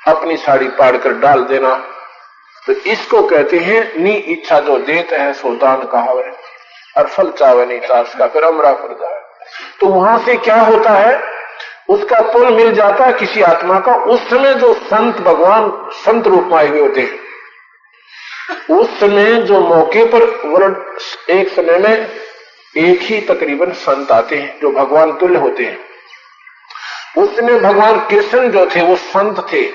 अपनी साड़ी पाड़ कर डाल देना, तो इसको कहते हैं नी इच्छा जो देते हैं सो दान कहावे, और फल चावे नहीं ताश का फिर अमरा फल जाए। तो वहां से क्या होता है, उसका पुण्य मिल जाता है किसी आत्मा का। उस समय जो संत भगवान संत रूप में आए हुए होते हैं, उस समय जो मौके पर वर्ड एक समय में एक ही तकरीबन संत आते हैं जो भगवान तुल्य होते हैं। उस समय भगवान कृष्ण जो थे वो संत थे,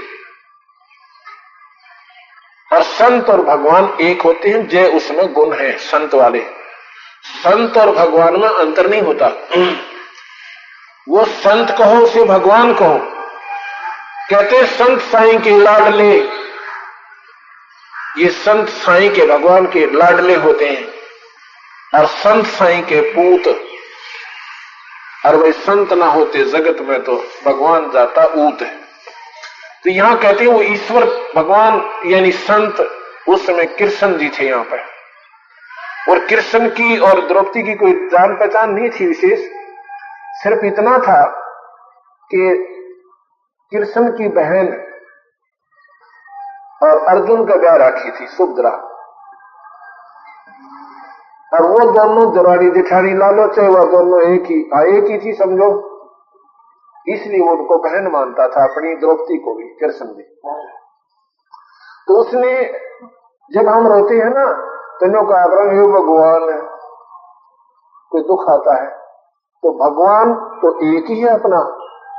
और संत और भगवान एक होते हैं। जय उसमें गुण है संत वाले। संत और भगवान में अंतर नहीं होता। वो संत कहो उसे भगवान कहो। कहते संत साईं के लाडले, ये संत साईं के भगवान के लाडले होते हैं, और संत साईं के पूत। और वे संत ना होते जगत में तो भगवान जाता ऊत है। तो यहां कहते हैं वो ईश्वर भगवान यानी संत उस समय कृष्ण जी थे यहां पर। और कृष्ण की और द्रौपदी की कोई जान पहचान नहीं थी विशेष, सिर्फ इतना था कि कृष्ण की बहन और अर्जुन का ब्याह राखी थी सुभद्रा, और वो दोनों जवानी जेठानी लालो चाहे वह दोनों एक ही थी समझो, इसलिए वो उनको बहन मानता था अपनी द्रौपदी को भी कृष्ण भी। तो उसने जब हम रोते हैं ना तीनों का आग्रह हे भगवान, कोई दुख आता है तो भगवान तो एक ही है अपना,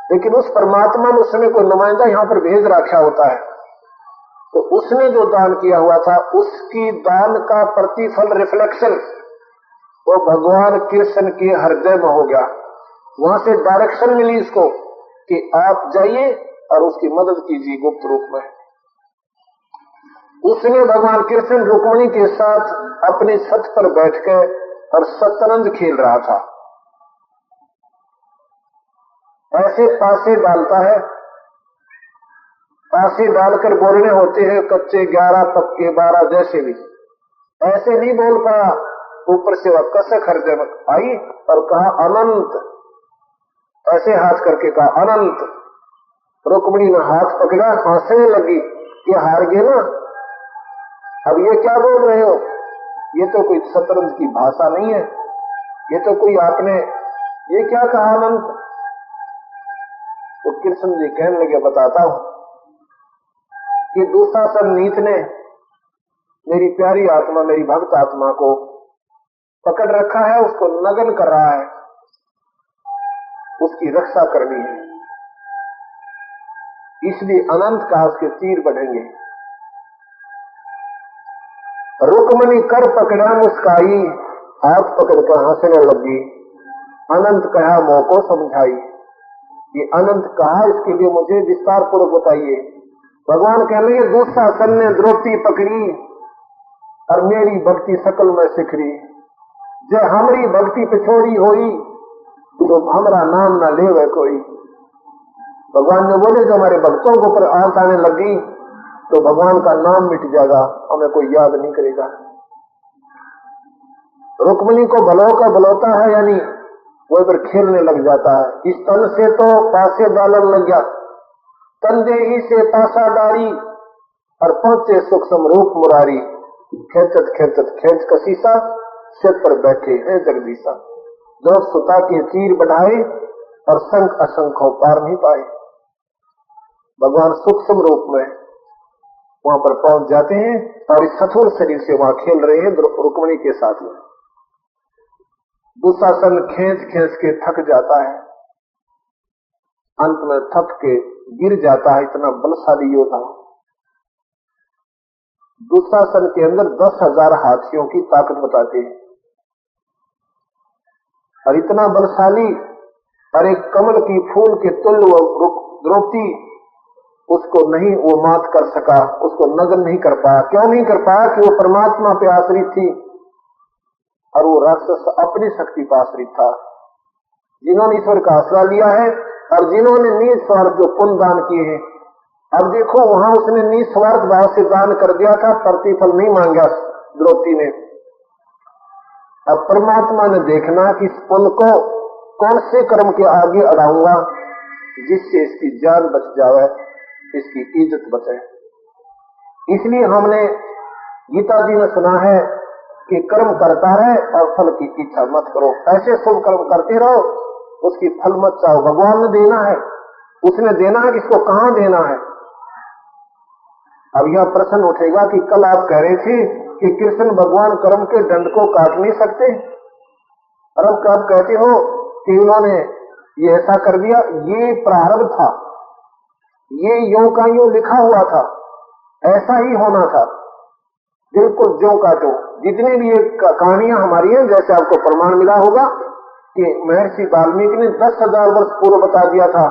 लेकिन उस परमात्मा ने उस समय कोई नुमाइंदा यहां पर भेज रखा होता है। तो उसने जो दान किया हुआ था उसकी दान का प्रतिफल रिफ्लेक्शन वो भगवान कृष्ण के हृदय में हो गया। वहां से डायरेक्शन मिली इसको कि आप जाइए और उसकी मदद कीजिए गुप्त रूप में। उसने भगवान कृष्ण रुक्मिणी के साथ अपनी छत पर बैठकर और शतरंज खेल रहा था। ऐसे पासे डालता है, पासे डालकर बोलने होते हैं कच्चे 11 पक्के 12 जैसे भी। ऐसे नहीं बोल पाया, ऊपर से वह कसक हृदय में आई और कहा अनंत, ऐसे हाथ करके कहा अनंत। रुक्मिणी ने हाथ पकड़ा, हंसने लगी कि हार गए ना, अब ये क्या बोल रहे हो, ये तो कोई शतरंज की भाषा नहीं है, ये तो कोई आपने ये क्या कहा अनंत। तो कृष्ण जी कहने लगे बताता हूं कि दुशासन नीच ने मेरी प्यारी आत्मा, मेरी भक्त आत्मा को पकड़ रखा है, उसको नग्न कर रहा है, उसकी रक्षा करनी है, इसलिए अनंत का उसके तीर बढ़ेंगे। रुक्मिणी कर पकड़ा, मुस्काई, हाथ पकड़कर हंसने लगी। अनंत कहा मोह को समझाई। ये अनंत कहा, इसके लिए मुझे विस्तार पूर्वक बताइए। भगवान कहने लगे दुशासन ने द्रौपदी पकड़ी और मेरी भक्ति सकल में सिखरी, जब हमारी भक्ति पिछोड़ी हुई तो हमारा नाम ना लेवे कोई। भगवान ने बोले जो हमारे भक्तों के ऊपर आंख आने लगी तो भगवान का नाम मिट जाएगा, हमें कोई याद नहीं करेगा। रुक्मिणी को भलो का भलोता है, यानी वो पर खेलने लग जाता है। इस तन से तो पासे डालन लग गया, तंदे ही से पासा डारी और पहुंचे सूक्ष्म रूप मुरारी। खेचत खेचत खेच कसीसा, सिर पर बैठे हैं जगदीशा। जो सुता के तीर बढ़ाए और शंख असंख्यों पार नहीं पाए। भगवान सूक्ष्म रूप में वहां पर पहुंच जाते हैं और इस कठोर शरीर से वहां खेल रहे हैं रुक्मिणी के साथ में। दुशासन खींच खींच के थक जाता है, अंत में थक के गिर जाता है। इतना बलशाली योद्धा। दुशासन के अंदर 10,000 हाथियों की ताकत बताते हैं और इतना बलशाली, और एक कमल की फूल के तुल्य द्रौपदी उसको नहीं वो मात कर सका, उसको नग्न नहीं कर पाया। क्यों नहीं कर पाया कि वो परमात्मा पे आश्रित थी और वो राक्षस अपनी शक्ति पर आश्रित था। जिन्होंने ईश्वर का आश्रय लिया है और जिन्होंने निस्वार्थ जो पुण्य दान किए हैं, अब देखो वहां उसने निस्वार्थ भाव से दान कर दिया था, प्रतिफल नहीं मांगा द्रौपदी ने। अब परमात्मा ने देखना कि इस पुण्य को कौन से कर्म के आगे अड़ाऊंगा जिससे इसकी जान बच जाए, इसकी इज्जत बचे। इसलिए हमने गीता जी में सुना है कि कर्म करता रहे और फल की इच्छा मत करो। ऐसे शुभ कर्म करते रहो, उसकी फल मत चाहो। भगवान ने देना है, उसने देना है, किसको कहां देना है। अब यह प्रश्न उठेगा कि कल आप कह रहे थे कि कृष्ण भगवान कर्म के दंड को काट नहीं सकते, और अब आप कहते हो कि उन्होंने ये ऐसा कर दिया। ये प्रारब्ध था, ये यों का यों लिखा हुआ था, ऐसा ही होना था, बिल्कुल ज्यों का त्यों। जितनी भी कहानियां हमारी हैं, जैसे आपको प्रमाण मिला होगा कि महर्षि वाल्मीकि ने 10,000 वर्ष पूर्व बता दिया था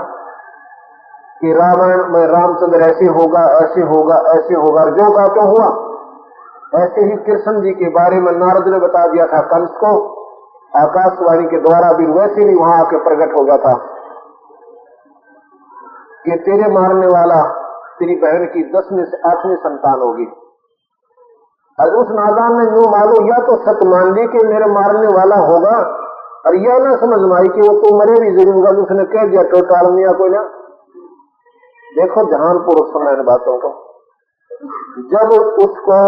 कि रामायण में रामचंद्र ऐसे होगा, ऐसे होगा, ऐसे होगा, और ज्यों का त्यों हुआ। ऐसे ही कृष्ण जी के बारे में नारद ने बता दिया था कंस को, आकाशवाणी के द्वारा भी वैसे भी वहां आके प्रकट हो गया था कि तेरे मारने वाला तेरी बहन की 10वीं से 8वीं संतान होगी। और उस नादान ने यूं मालूम या तो सत्य मान ली कि मेरे मारने वाला होगा, और यह ना समझ माई कि वो तो मरे भी जरूर। उसने कह दिया तो टाल दिया कोई ना। देखो जहान पुरुष समय बातों को, जब उसको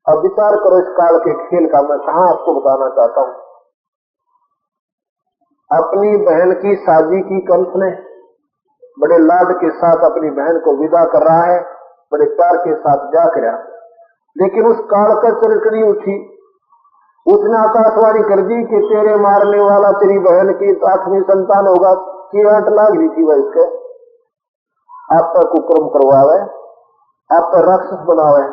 अब विचार करो इस काल के खेल का। मैं कहां आपको बताना चाहता हूं। अपनी बहन की शादी की कंस ने बड़े लाड के साथ अपनी बहन को विदा कर रहा है, बड़े प्यार के साथ जा कर, लेकिन उस काल का चरकड़ी उठी। उसने आकाशवाणी कर दी कि तेरे मारने वाला तेरी बहन की 8वीं संतान होगा। की हट लाग रही थी वह इसके, आप पर कुकर्म करवावे, आप पर राक्षस बनावे।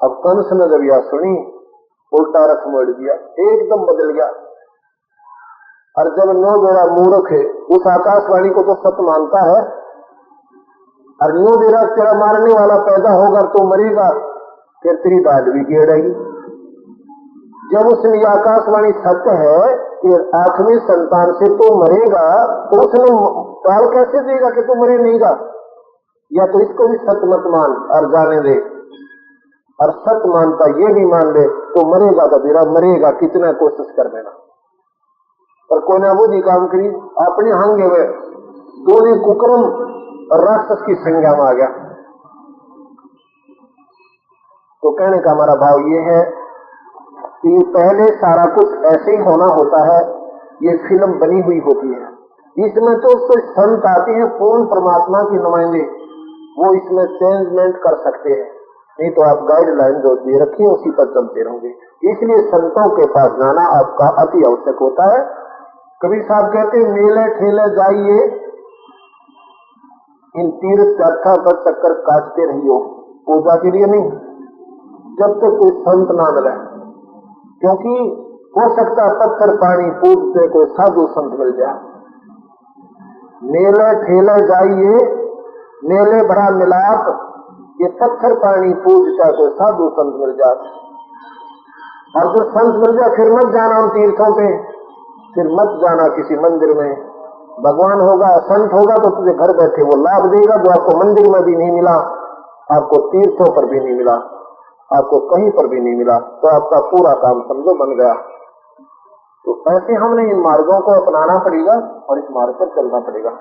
अब कंस ने जब यह सुनी, उल्टा रथ मोड़ दिया, एकदम बदल गया। और जब नो बेड़ा मूर्ख है, उस आकाशवाणी को तो सत्य मानता है, और न्यू डेरा तेरा मारने वाला पैदा होगा तो मरेगा, फिर तेरी दाद भी गिरेगी। जब उसने आकाशवाणी सत्य है कि 8वें संतान से तो मरेगा, तो उसने काल कैसे देगा कि तू मरे नहींगा? या तो इसको भी सत्य मत मान और जाने दे, और सत्य मानता ये भी मान ले तो मरेगा तो मेरा मरेगा, कितना कोशिश कर लेना। पर कोई ना वो जी काम करी अपने हंगे में दोनों कुकर्म और राक्षस की संज्ञा में आ गया। तो कहने का हमारा भाव ये है कि पहले सारा कुछ ऐसे ही होना होता है, ये फिल्म बनी हुई होती है। इसमें तो कुछ संत आते हैं पूर्ण परमात्मा के नुमाइंदे, वो इसमें चेंजमेंट कर सकते हैं, नहीं तो आप गाइडलाइन जो दे रखी है उसी पर चलते रहोगे। इसलिए संतों के पास जाना आपका अति आवश्यक होता है। कबीर साहब कहते हैं मेले ठेले जाइए, इन तीर्थ तीर्था पर चक्कर काटते रहियो, पूजा के लिए नहीं, जब तक कोई संत ना मिले। क्योंकि हो सकता है पत्थर पानी पूजते कोई साधु संत मिल जाए। मेले ठेले जाइए, मेले भरा मिलाप, ये पत्थर पानी पूजता कोई साधु संत मिल जाए। और जो संत मिल जाए फिर मत जाना उन तीर्थों पे, फिर मत जाना किसी मंदिर में। भगवान होगा, संत होगा तो तुझे घर बैठे वो लाभ देगा जो आपको मंदिर में भी नहीं मिला, आपको तीर्थों पर भी नहीं मिला, आपको कहीं पर भी नहीं मिला। तो आपका पूरा काम समझो बन गया। तो ऐसे हमने इन मार्गों को अपनाना पड़ेगा और इस मार्ग पर चलना पड़ेगा।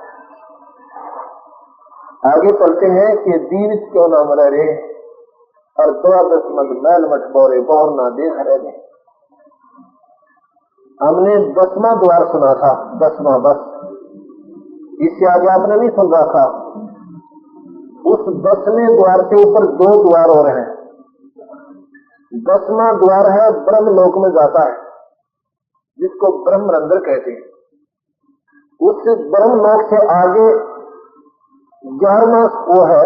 आगे चलते हैं कि दीवित क्यों ना मरे रे, और 12 मद मैल मठ बोरे बोर ना दे हरे रे। हमने 10वां द्वार सुना था, 10वां बस, इससे आगे आपने नहीं सुन रहा था। उस 10वें द्वार के ऊपर 2 द्वार और हैं। 10वां द्वार है ब्रह्म लोक में जाता है, जिसको ब्रह्मरंध्र कहते हैं। उस ब्रह्म लोक से आगे 11वां वो है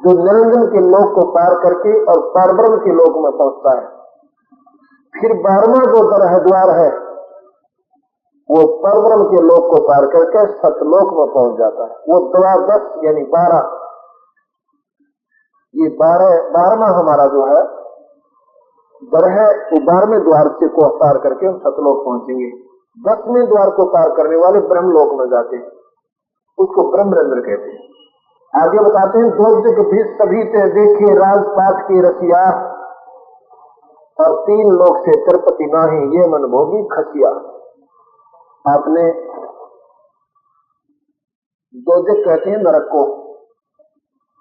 जो निरंजन के लोक को पार करके और पारब्रह्म के लोक में पहुंचता है। फिर 12वां जो द्वार है वो परब्रह्म के लोक को पार करके सतलोक में पहुंच जाता है। वो द्वार 10 यानी 12, ये 12वां हमारा जो है दर है, वो 12वें द्वार से को पार करके हम सतलोक पहुंचेंगे। 10वें द्वार को पार करने वाले ब्रह्म लोक में जाते हैं, उसको ब्रह्मरंध्र कहते हैं। आगे बताते हैं दो जग भी सभी ते देखे राजपाट की रसिया, और 3 लोक से तिरुपति नाही ये मन भोगी खसिया। आपने दोजक कहते हैं नरक को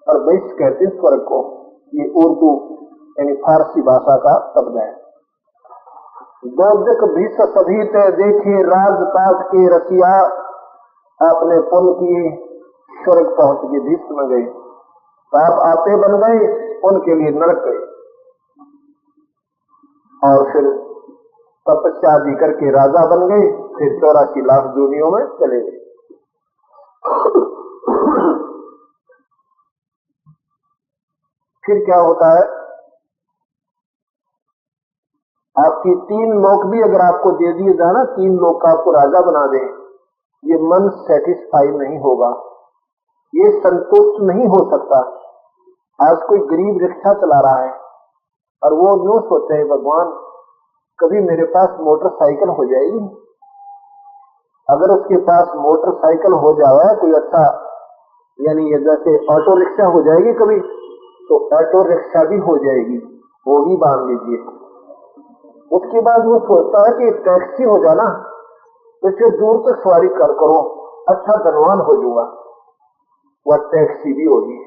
और बैस कहते हैं स्वर्ग को। ये उर्दू यानी फारसी भाषा का शब्द है। दोजक भी सभी ते देखे राजपाट की रसिया, आपने पुण्य किए स्वर्ग पहुंच गए, भीष्म में गए, पाप आते बन गए, उनके लिए नरक गए, और फिर तपस्या आदि करके राजा बन गए, फिर 84 लाख दुनियों में चले गए। फिर क्या होता है, आपकी 3 लोक भी अगर आपको दे दिए जाए ना, 3 लोक का आपको राजा बना दे, ये मन सेटिस्फाई नहीं होगा, ये संतुष्ट नहीं हो सकता। आज कोई गरीब रिक्शा चला रहा है और वो यूं सोचते हैं भगवान कभी मेरे पास मोटरसाइकिल हो जाएगी। अगर उसके पास मोटरसाइकिल हो जाए कोई अच्छा, यानी ये जैसे ऑटो रिक्शा हो जाएगी कभी, तो ऑटो रिक्शा भी हो जाएगी, वो भी बांध लीजिए। उसके बाद वो सोचता है कि टैक्सी हो जाना, इससे दूर तक सवारी करो, अच्छा धनवान हो जाऊंगा, वह टैक्सी भी होगी।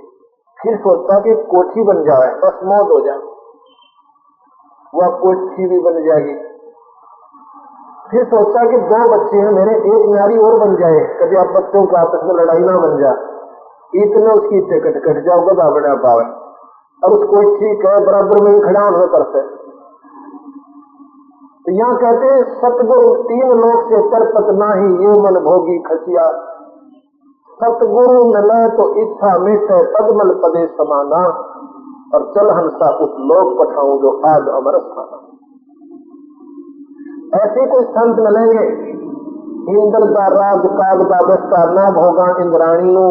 फिर सोचता कि कोठी बन जाए, बस मौज हो जाए, वह कोठी भी बन जाएगी। फिर सोचता कि 2 बच्चे हैं मेरे, एक नारी और बन जाए, कभी आप बच्चों का आपस में लड़ाई ना बन जाए, इतने उसकी टिकट कट जाओ गधा बना पावे, और उस कोठी के बराबर में ही खड़ा होने पड़ता है। तो यहाँ कहते हैं सतगुरु 3 लोक से तरपत नाही ये मन भोगी खसिया। सतगुरु मिले तो इच्छा मिटे पद्मल पदे समाना, और चल हंसा उस लोक पठाऊं जो आज अमर स्थाना। ऐसे कोई संत मिलेंगे इंद्र का राज काग का विस्तार न भोगा इंद्राणी नो,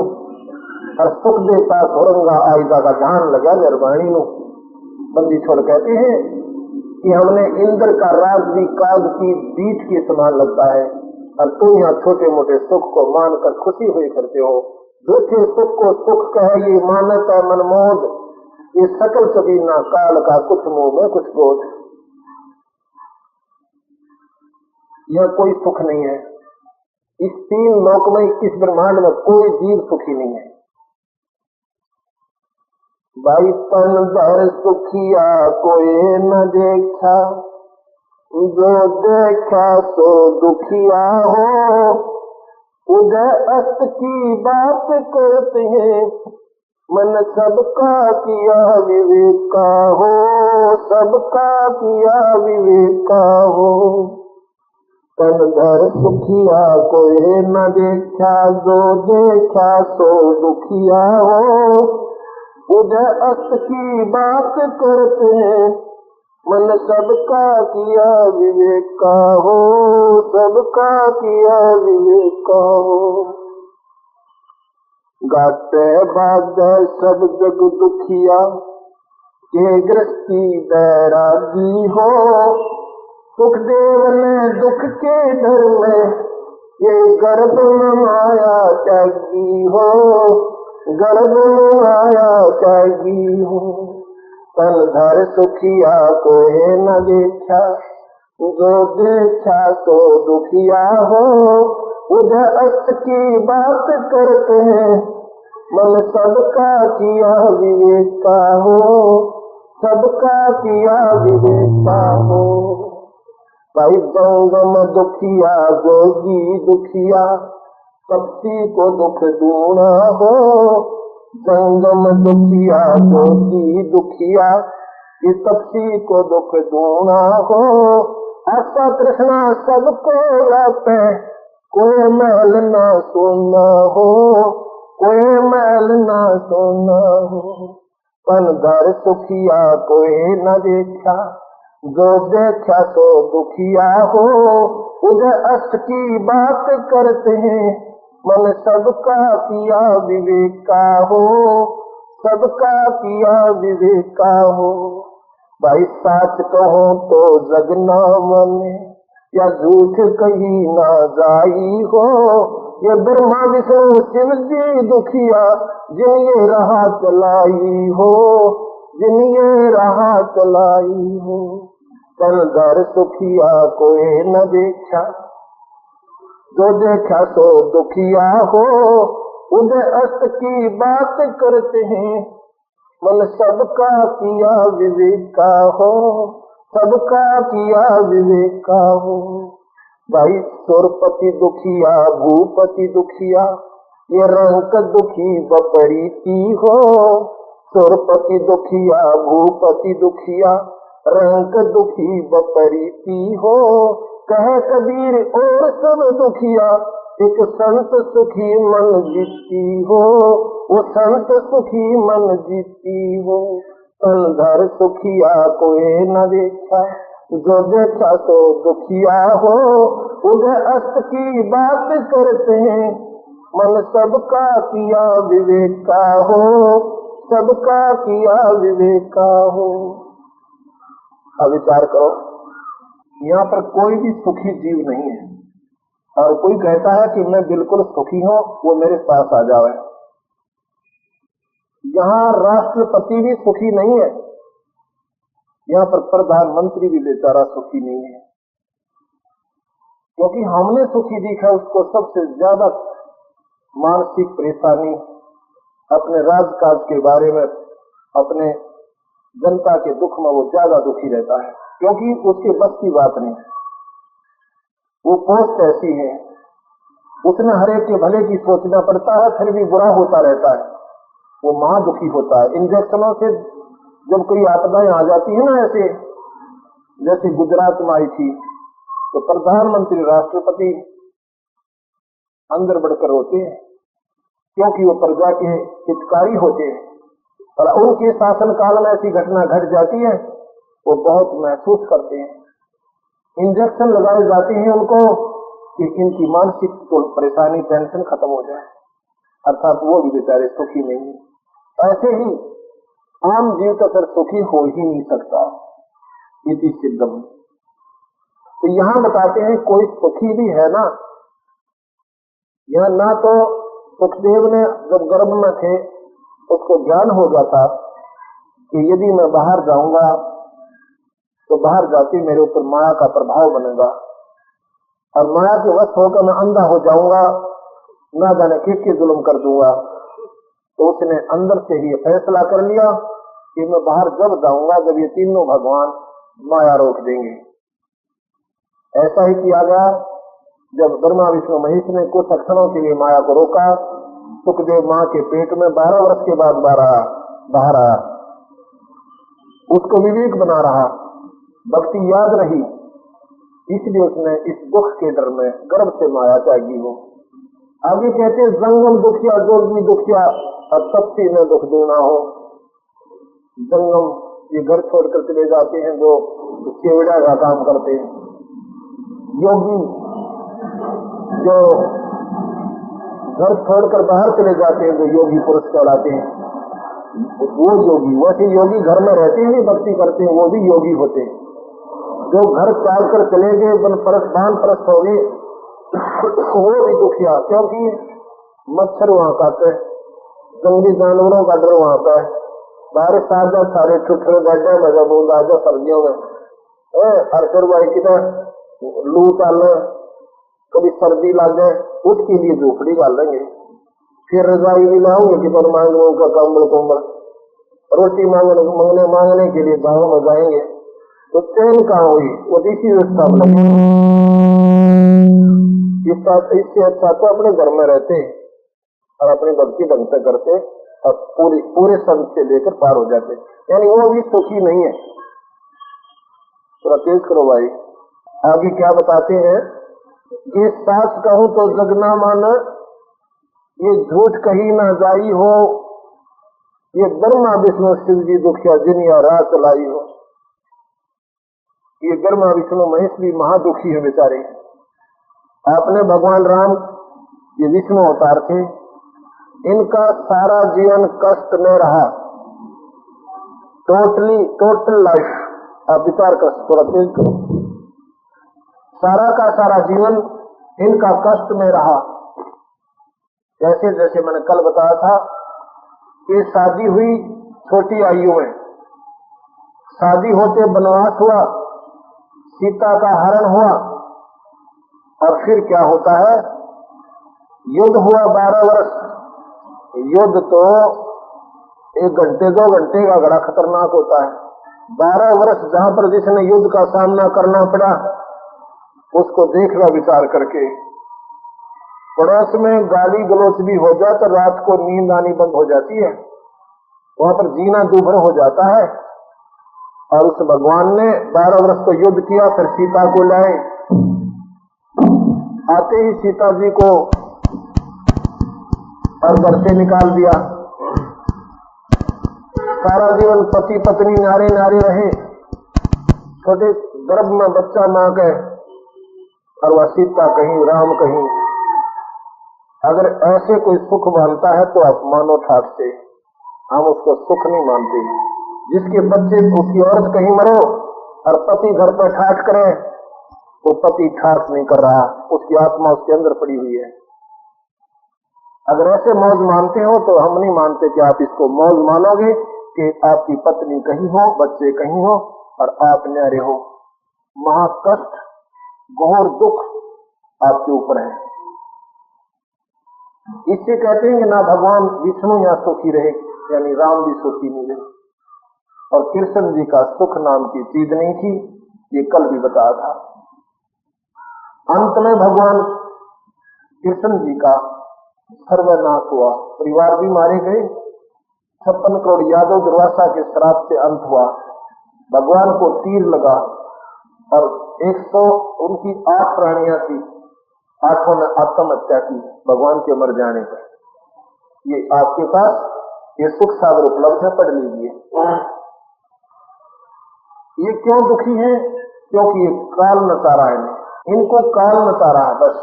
और सुख देता थोरंगा आयदा का ध्यान लगा निर्वाणी नो। बंदी छोड़ कहते हैं कि हमने इंद्र का राज भी काग की बीट के समान लगता है, और तुम यहाँ छोटे मोटे सुख को मानकर खुशी हुई करते हो। झूठे सुख को सुख कहे ये मानत है मनमोद, ये सकल कभी ना काल का कुछ मुंह में कुछ बोध। यह कोई सुख नहीं है। इस 3 लोक में, इस ब्रह्मांड में कोई जीव सुखी नहीं है। भाई तन भर सुखिया कोई न देखा, जो देखा सो दुखिया हो। उदय अस्त की बात करते हैं, मन सबका किया विवेक का हो, सबका किया विवेक का हो। तन धर सुखिया कोई न देखा, जो देखा सो दुखिया हो। उदय अस्त की बात करते हैं, मन सबका किया विवेक का हो, सबका किया विवेक का हो। गाते बाजे सब जग दुखिया, के गृहस्थी बैरागी हो। सुखदेव ने दुख के डर में, ये गर्भ में माया त्यागी हो, गर्भ में माया त्यागी हो। तन धर सुखिया कोई न देखा, जो देखा तो दुखिया हो। उधर अस्त की बात करते हैं, मन सबका किया विवेक का हो, सबका किया विवेक का हो। भाई जंगम दुखिया जोगी दुखिया, सबकी को दुख दूना हो। जंगम दुखिया जोगी दुखिया, ये सबकी को दुख दूना हो। ऐसा कृष्णा सबको व्यापे, कोई महल ना सोना हो, कोई महल ना सोना हो। तन धर सुखिया कोई न देखा, जो देखा तो दुखिया हो। उधर अष्ट की बात करते हैं, मन सबका किया विवेक का हो, सबका किया विवेक का हो। भाई साच कहो तो जग ना माने, या झूठ कही ना जाई हो। ये ब्रह्मा विष्णु शिव जी दुखिया, जिन ये राह चलाई हो, जिन ये राह चलाई हो। तन धर सुखिया कोई न देखा, जो देखा तो दुखिया हो। उदय अस्त की बात करते हैं, मन सबका किया विवेक का हो, सबका किया विवेक का हो। भाई सुरपति दुखिया भूपति दुखिया, ये रंक दुखी बपरीती हो। सुरपति दुखिया भूपति दुखिया, रंक दुखी बपरीती हो। कहे कबीर और सब दुखिया, एक संत सुखी मन जीती हो, वो संत सुखी मन जीती हो। तन धर सुखिया कोई न देखा, जो देखा तो दुखिया हो। उधर अस्त की बात करते हैं, मन सबका किया विवेक का हो, सबका किया विवेक का हो। अब विचार करो, यहाँ पर कोई भी सुखी जीव नहीं है, और कोई कहता है कि मैं बिल्कुल सुखी हूँ, वो मेरे पास आ जाए। यहाँ राष्ट्रपति भी सुखी नहीं है, यहाँ पर प्रधानमंत्री भी बेचारा सुखी नहीं है, क्योंकि हमने सुखी देखा उसको सबसे ज्यादा मानसिक परेशानी अपने राजकाज के बारे में, अपने जनता के दुख में वो ज्यादा दुखी रहता है, क्योंकि उसके बस की बात नहीं। वो पोस्ट ऐसी है, उसने हरेक के भले की सोचना पड़ता है, फिर भी बुरा होता रहता है, वो महा दुखी होता है। इंजेक्शनों से जब कोई आपदाएं आ जाती है ना, ऐसे जैसे गुजरात में आई थी, तो प्रधानमंत्री राष्ट्रपति अंदर बढ़कर होते हैं, क्योंकि वो प्रजा के हितकारी होते हैं, और उनके शासन काल में ऐसी घटना घट जाती है, वो बहुत महसूस करते हैं। इंजेक्शन लगाए जाते हैं उनको कि इनकी मानसिक परेशानी टेंशन खत्म हो जाए, अर्थात वो भी बेचारे सुखी नहीं है। ऐसे ही आम जीव तो फिर सुखी हो ही नहीं सकता, इति सिद्धम। तो यहां बताते हैं कोई सुखी भी है ना। यह ना तो सुखदेव ने जब गर्भ में थे उसको ज्ञान हो गया था कि यदि मैं बाहर जाऊंगा तो बाहर जाती मेरे ऊपर माया का प्रभाव बनेगा और माया के वश होकर मैं अंधा हो जाऊंगा, ना जाने किसके जुल्म कर दूंगा। तो उसने अंदर से ही फैसला कर लिया कि मैं बाहर जब जाऊंगा जब ये तीनों भगवान माया रोक देंगे। ऐसा ही किया गया। जब ब्रह्मा विष्णु महेश ने कुछ क्षणों के लिए माया को रोका, सुखदेव माँ के पेट में 12 वर्ष के बाद बाहर आया। उसको विवेक बना रहा, भक्ति याद रही, इसलिए उसने इस दुख के डर में गर्भ से माया त्यागी हो। आगे कहते जंगम दुखिया जोगी दुखिया और तपसी में दुख देना हो। जंगम ये घर छोड़कर चले जाते हैं जो केवड़ा का काम करते हैं। योगी जो घर छोड़कर बाहर चले जाते हैं जो योगी पुरुष कहलाते हैं, वो योगी। वैसे योगी घर में रहते हैं, भक्ति करते हैं, वो भी योगी होते हैं। जो घर त्याग कर चले गए, बान परस्त हो गए, वो भी दुखिया, क्योंकि मच्छर वहां खाते, जंगली जानवरों का डर वहां का है। बारिश आ जाए सारे छुट्टे गड्ढे में, जब बूंद आ जाए सर्दियों में अरसर भाई की लू चाल, कभी सर्दी लग जाए, उसके लिए झोपड़ी डालेंगे, फिर रजाई भी लाओगे कि पर मांगने का कम्बल कोम्बल, रोटी मांगने के लिए गाँव में जाएंगे तो चैन कहाँ हुई, वो इसी व्यवस्था में। इससे अच्छा तो अपने घर में रहते और अपनी भक्ति ढंग से करते और पूरे संत से लेकर पार हो जाते, यानी वो भी सुखी नहीं है। थोड़ा तेज करो भाई। आगे क्या बताते हैं कि सास कहूं तो जगना माना, ये झूठ कही ना जाई हो, ये ब्रह्मा विष्णु शिव जी दुखिया जिनिया राह चलाई हो। ये ब्रह्मा विष्णु महेश भी महादुखी है बेचारे। आपने भगवान राम ये विष्णु अवतार थे, इनका सारा जीवन कष्ट में रहा, टोटल लाइफ। आप विचार कर, थोड़ा तेज करो। सारा का सारा जीवन इनका कष्ट में रहा। जैसे मैंने कल बताया था कि शादी हुई छोटी आयु में, शादी होते वनवास हुआ, सीता का हरण हुआ, और फिर क्या होता है, युद्ध हुआ 12 वर्ष। युद्ध तो 1 घंटे 2 घंटे का बड़ा खतरनाक होता है। 12 वर्ष जहां पर जिसने युद्ध का सामना करना पड़ा, उसको देखना विचार करके। पड़ोस में गाली गलौच भी हो जाए तो रात को नींद आनी बंद हो जाती है, वहां पर जीना दूभर हो जाता है। और उस भगवान ने 12 वर्ष को युद्ध किया, फिर सीता को लाए। आते ही सीता जी को और घर से निकाल दिया। सारा जीवन पति पत्नी नारे नारे रहे, छोटे गर्भ में बच्चा मां के, और वह सीता कहीं राम कहीं। अगर ऐसे कोई सुख मानता है तो आप मानो ठाक से, हम उसको सुख नहीं मानते। जिसके बच्चे उसकी औरत कहीं मरो और पति घर पर ठाठ करे, वो पति ठाठ नहीं कर रहा, उसकी आत्मा उसके अंदर पड़ी हुई है। अगर ऐसे मौज मानते हो तो हम नहीं मानते कि आप इसको मौज मानोगे कि आपकी पत्नी कहीं हो, बच्चे कहीं हो और आप न्यारे हो। महाकष्ट घोर दुख आपके ऊपर है। इससे कहते हैं कि ना भगवान विष्णु यहाँ सुखी रहे, यानी राम भी सुखी नहीं रहे, और कृष्ण जी का सुख नाम की चीज नहीं थी, ये कल भी बताया था। अंत में भगवान कृष्ण जी का सर्वनाश हुआ, परिवार भी मारे गए, 56 करोड़ यादव दुर्वासा के श्राप से अंत हुआ। भगवान को तीर लगा और 100 उनकी 8 रानियां थी, 8 ने आत्महत्या की भगवान के मर जाने पर। ये आपके पास ये सुख सागर उपलब्ध है, पढ़ लीजिए। ये क्यों दुखी है? क्योंकि ये काल नचा रहा है, इनको काल नचा रहा है बस।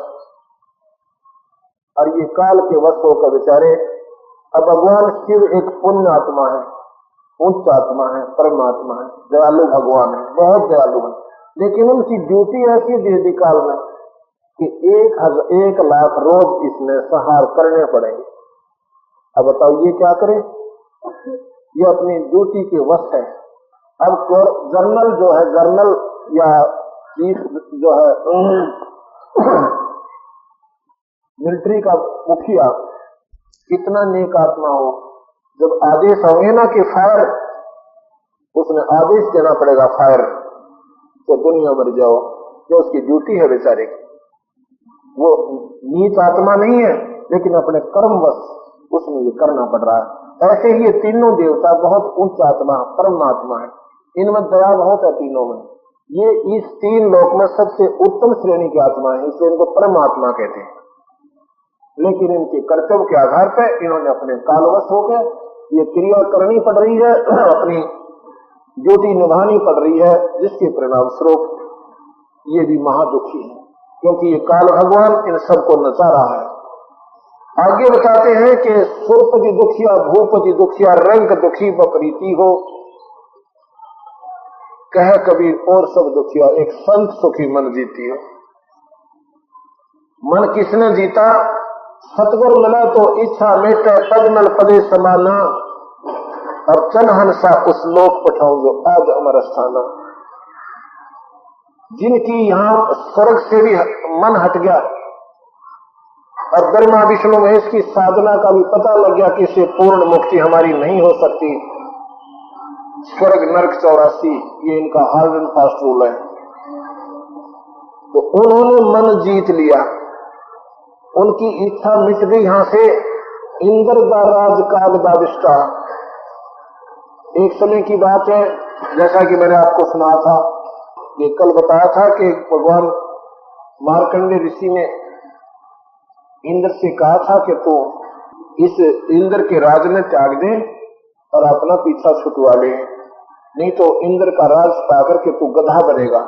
और ये काल के वश होकर बेचारे। अब भगवान शिव एक पुण्य आत्मा है, उच्च आत्मा है, परमात्मा है, दयालु भगवान है, बहुत दयालु है, लेकिन उनकी ड्यूटी ऐसी दे दी काल में कि 1,00,000 रोज इसमें संहार करने पड़ेंगे। अब बताओ ये क्या करे, ये अपनी ड्यूटी के वश है। अब जनरल जो है, जनरल या चीफ जो है मिलिट्री का मुखिया कितना नेक आत्मा हो, जब आदेश होंगे ना कि फायर, उसने आदेश देना पड़ेगा फायर, तो दुनिया मर जाओ, तो उसकी ड्यूटी है बेचारे की। वो नीच आत्मा नहीं है, लेकिन अपने कर्मवश उसने ये करना पड़ रहा है। ऐसे ही ये तीनों देवता बहुत उच्च आत्मा, परमात्मा है, इनमें दया बहुत है तीनों में। ये इस 3 लोक में सबसे उत्तम श्रेणी की आत्मा है, इसलिए इनको परमात्मा कहते हैं। लेकिन इनके कर्तव्य के आधार पर इन्होंने अपने कालवश होकर ये क्रिया करनी पड़ रही है, अपनी ड्यूटी निभानी पड़ रही है, जिसके परिणाम स्वरूप ये भी महादुखी है, क्योंकि ये काल भगवान इन सबको नचा रहा है। आगे बताते हैं कि सुरपति दुखिया, भूपति दुखिया, रंग दुखी बपरीती हो, कह कबीर और सब दुखिया, एक संत सुखी मन जीती हो। मन किसने जीता? सतगुरु मिला तो इच्छा मेटे, पगनल पदे समाना, और चल हंसा उस लोक पठाऊं जो आज अमर स्थाना। जिनकी यहां स्वर्ग से भी मन हट गया और ब्रह्मा विष्णु महेश की साधना का भी पता लग गया कि इससे पूर्ण मुक्ति हमारी नहीं हो सकती, स्वर्ग नरक 84 ये इनका हार्ड एंड फास्ट रूल है, तो उन्होंने मन जीत लिया, उनकी इच्छा मिट गई। यहां से इंद्र का राज काल दाविष्टा। एक समय की बात है, जैसा कि मैंने आपको सुना था, ये कल बताया था कि भगवान मार्कंडेय ऋषि ने इंद्र से कहा था कि तू इस इंद्र के राज में त्याग दे और अपना पीछा छुटवा ले, नहीं तो इंद्र का राज पाकर के तू गधा बनेगा।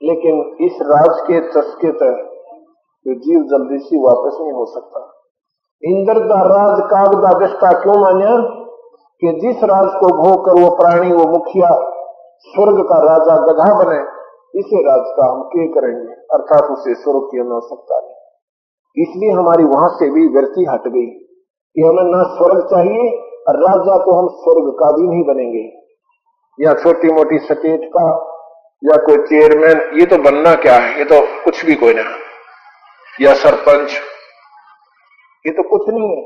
लेकिन इस राज के चस्के तक तो जीव जल्दी से वापस नहीं हो सकता। इंद्र का राज कागदा विष्टा क्यों मान्या कि जिस राज को भोग कर वो प्राणी, वो मुखिया स्वर्ग का राजा गधा बने, इसे राज का हम क्या करेंगे, अर्थात उसे स्वर्ग की आवश्यकता नहीं। इसलिए हमारी वहां से भी वृत्ति हट गई कि हमें ना स्वर्ग चाहिए और राजा तो हम स्वर्ग का भी नहीं बनेंगे, या छोटी मोटी स्टेट का या कोई चेयरमैन, ये तो बनना क्या है, ये तो कुछ भी कोई ना, या सरपंच, ये तो कुछ नहीं है।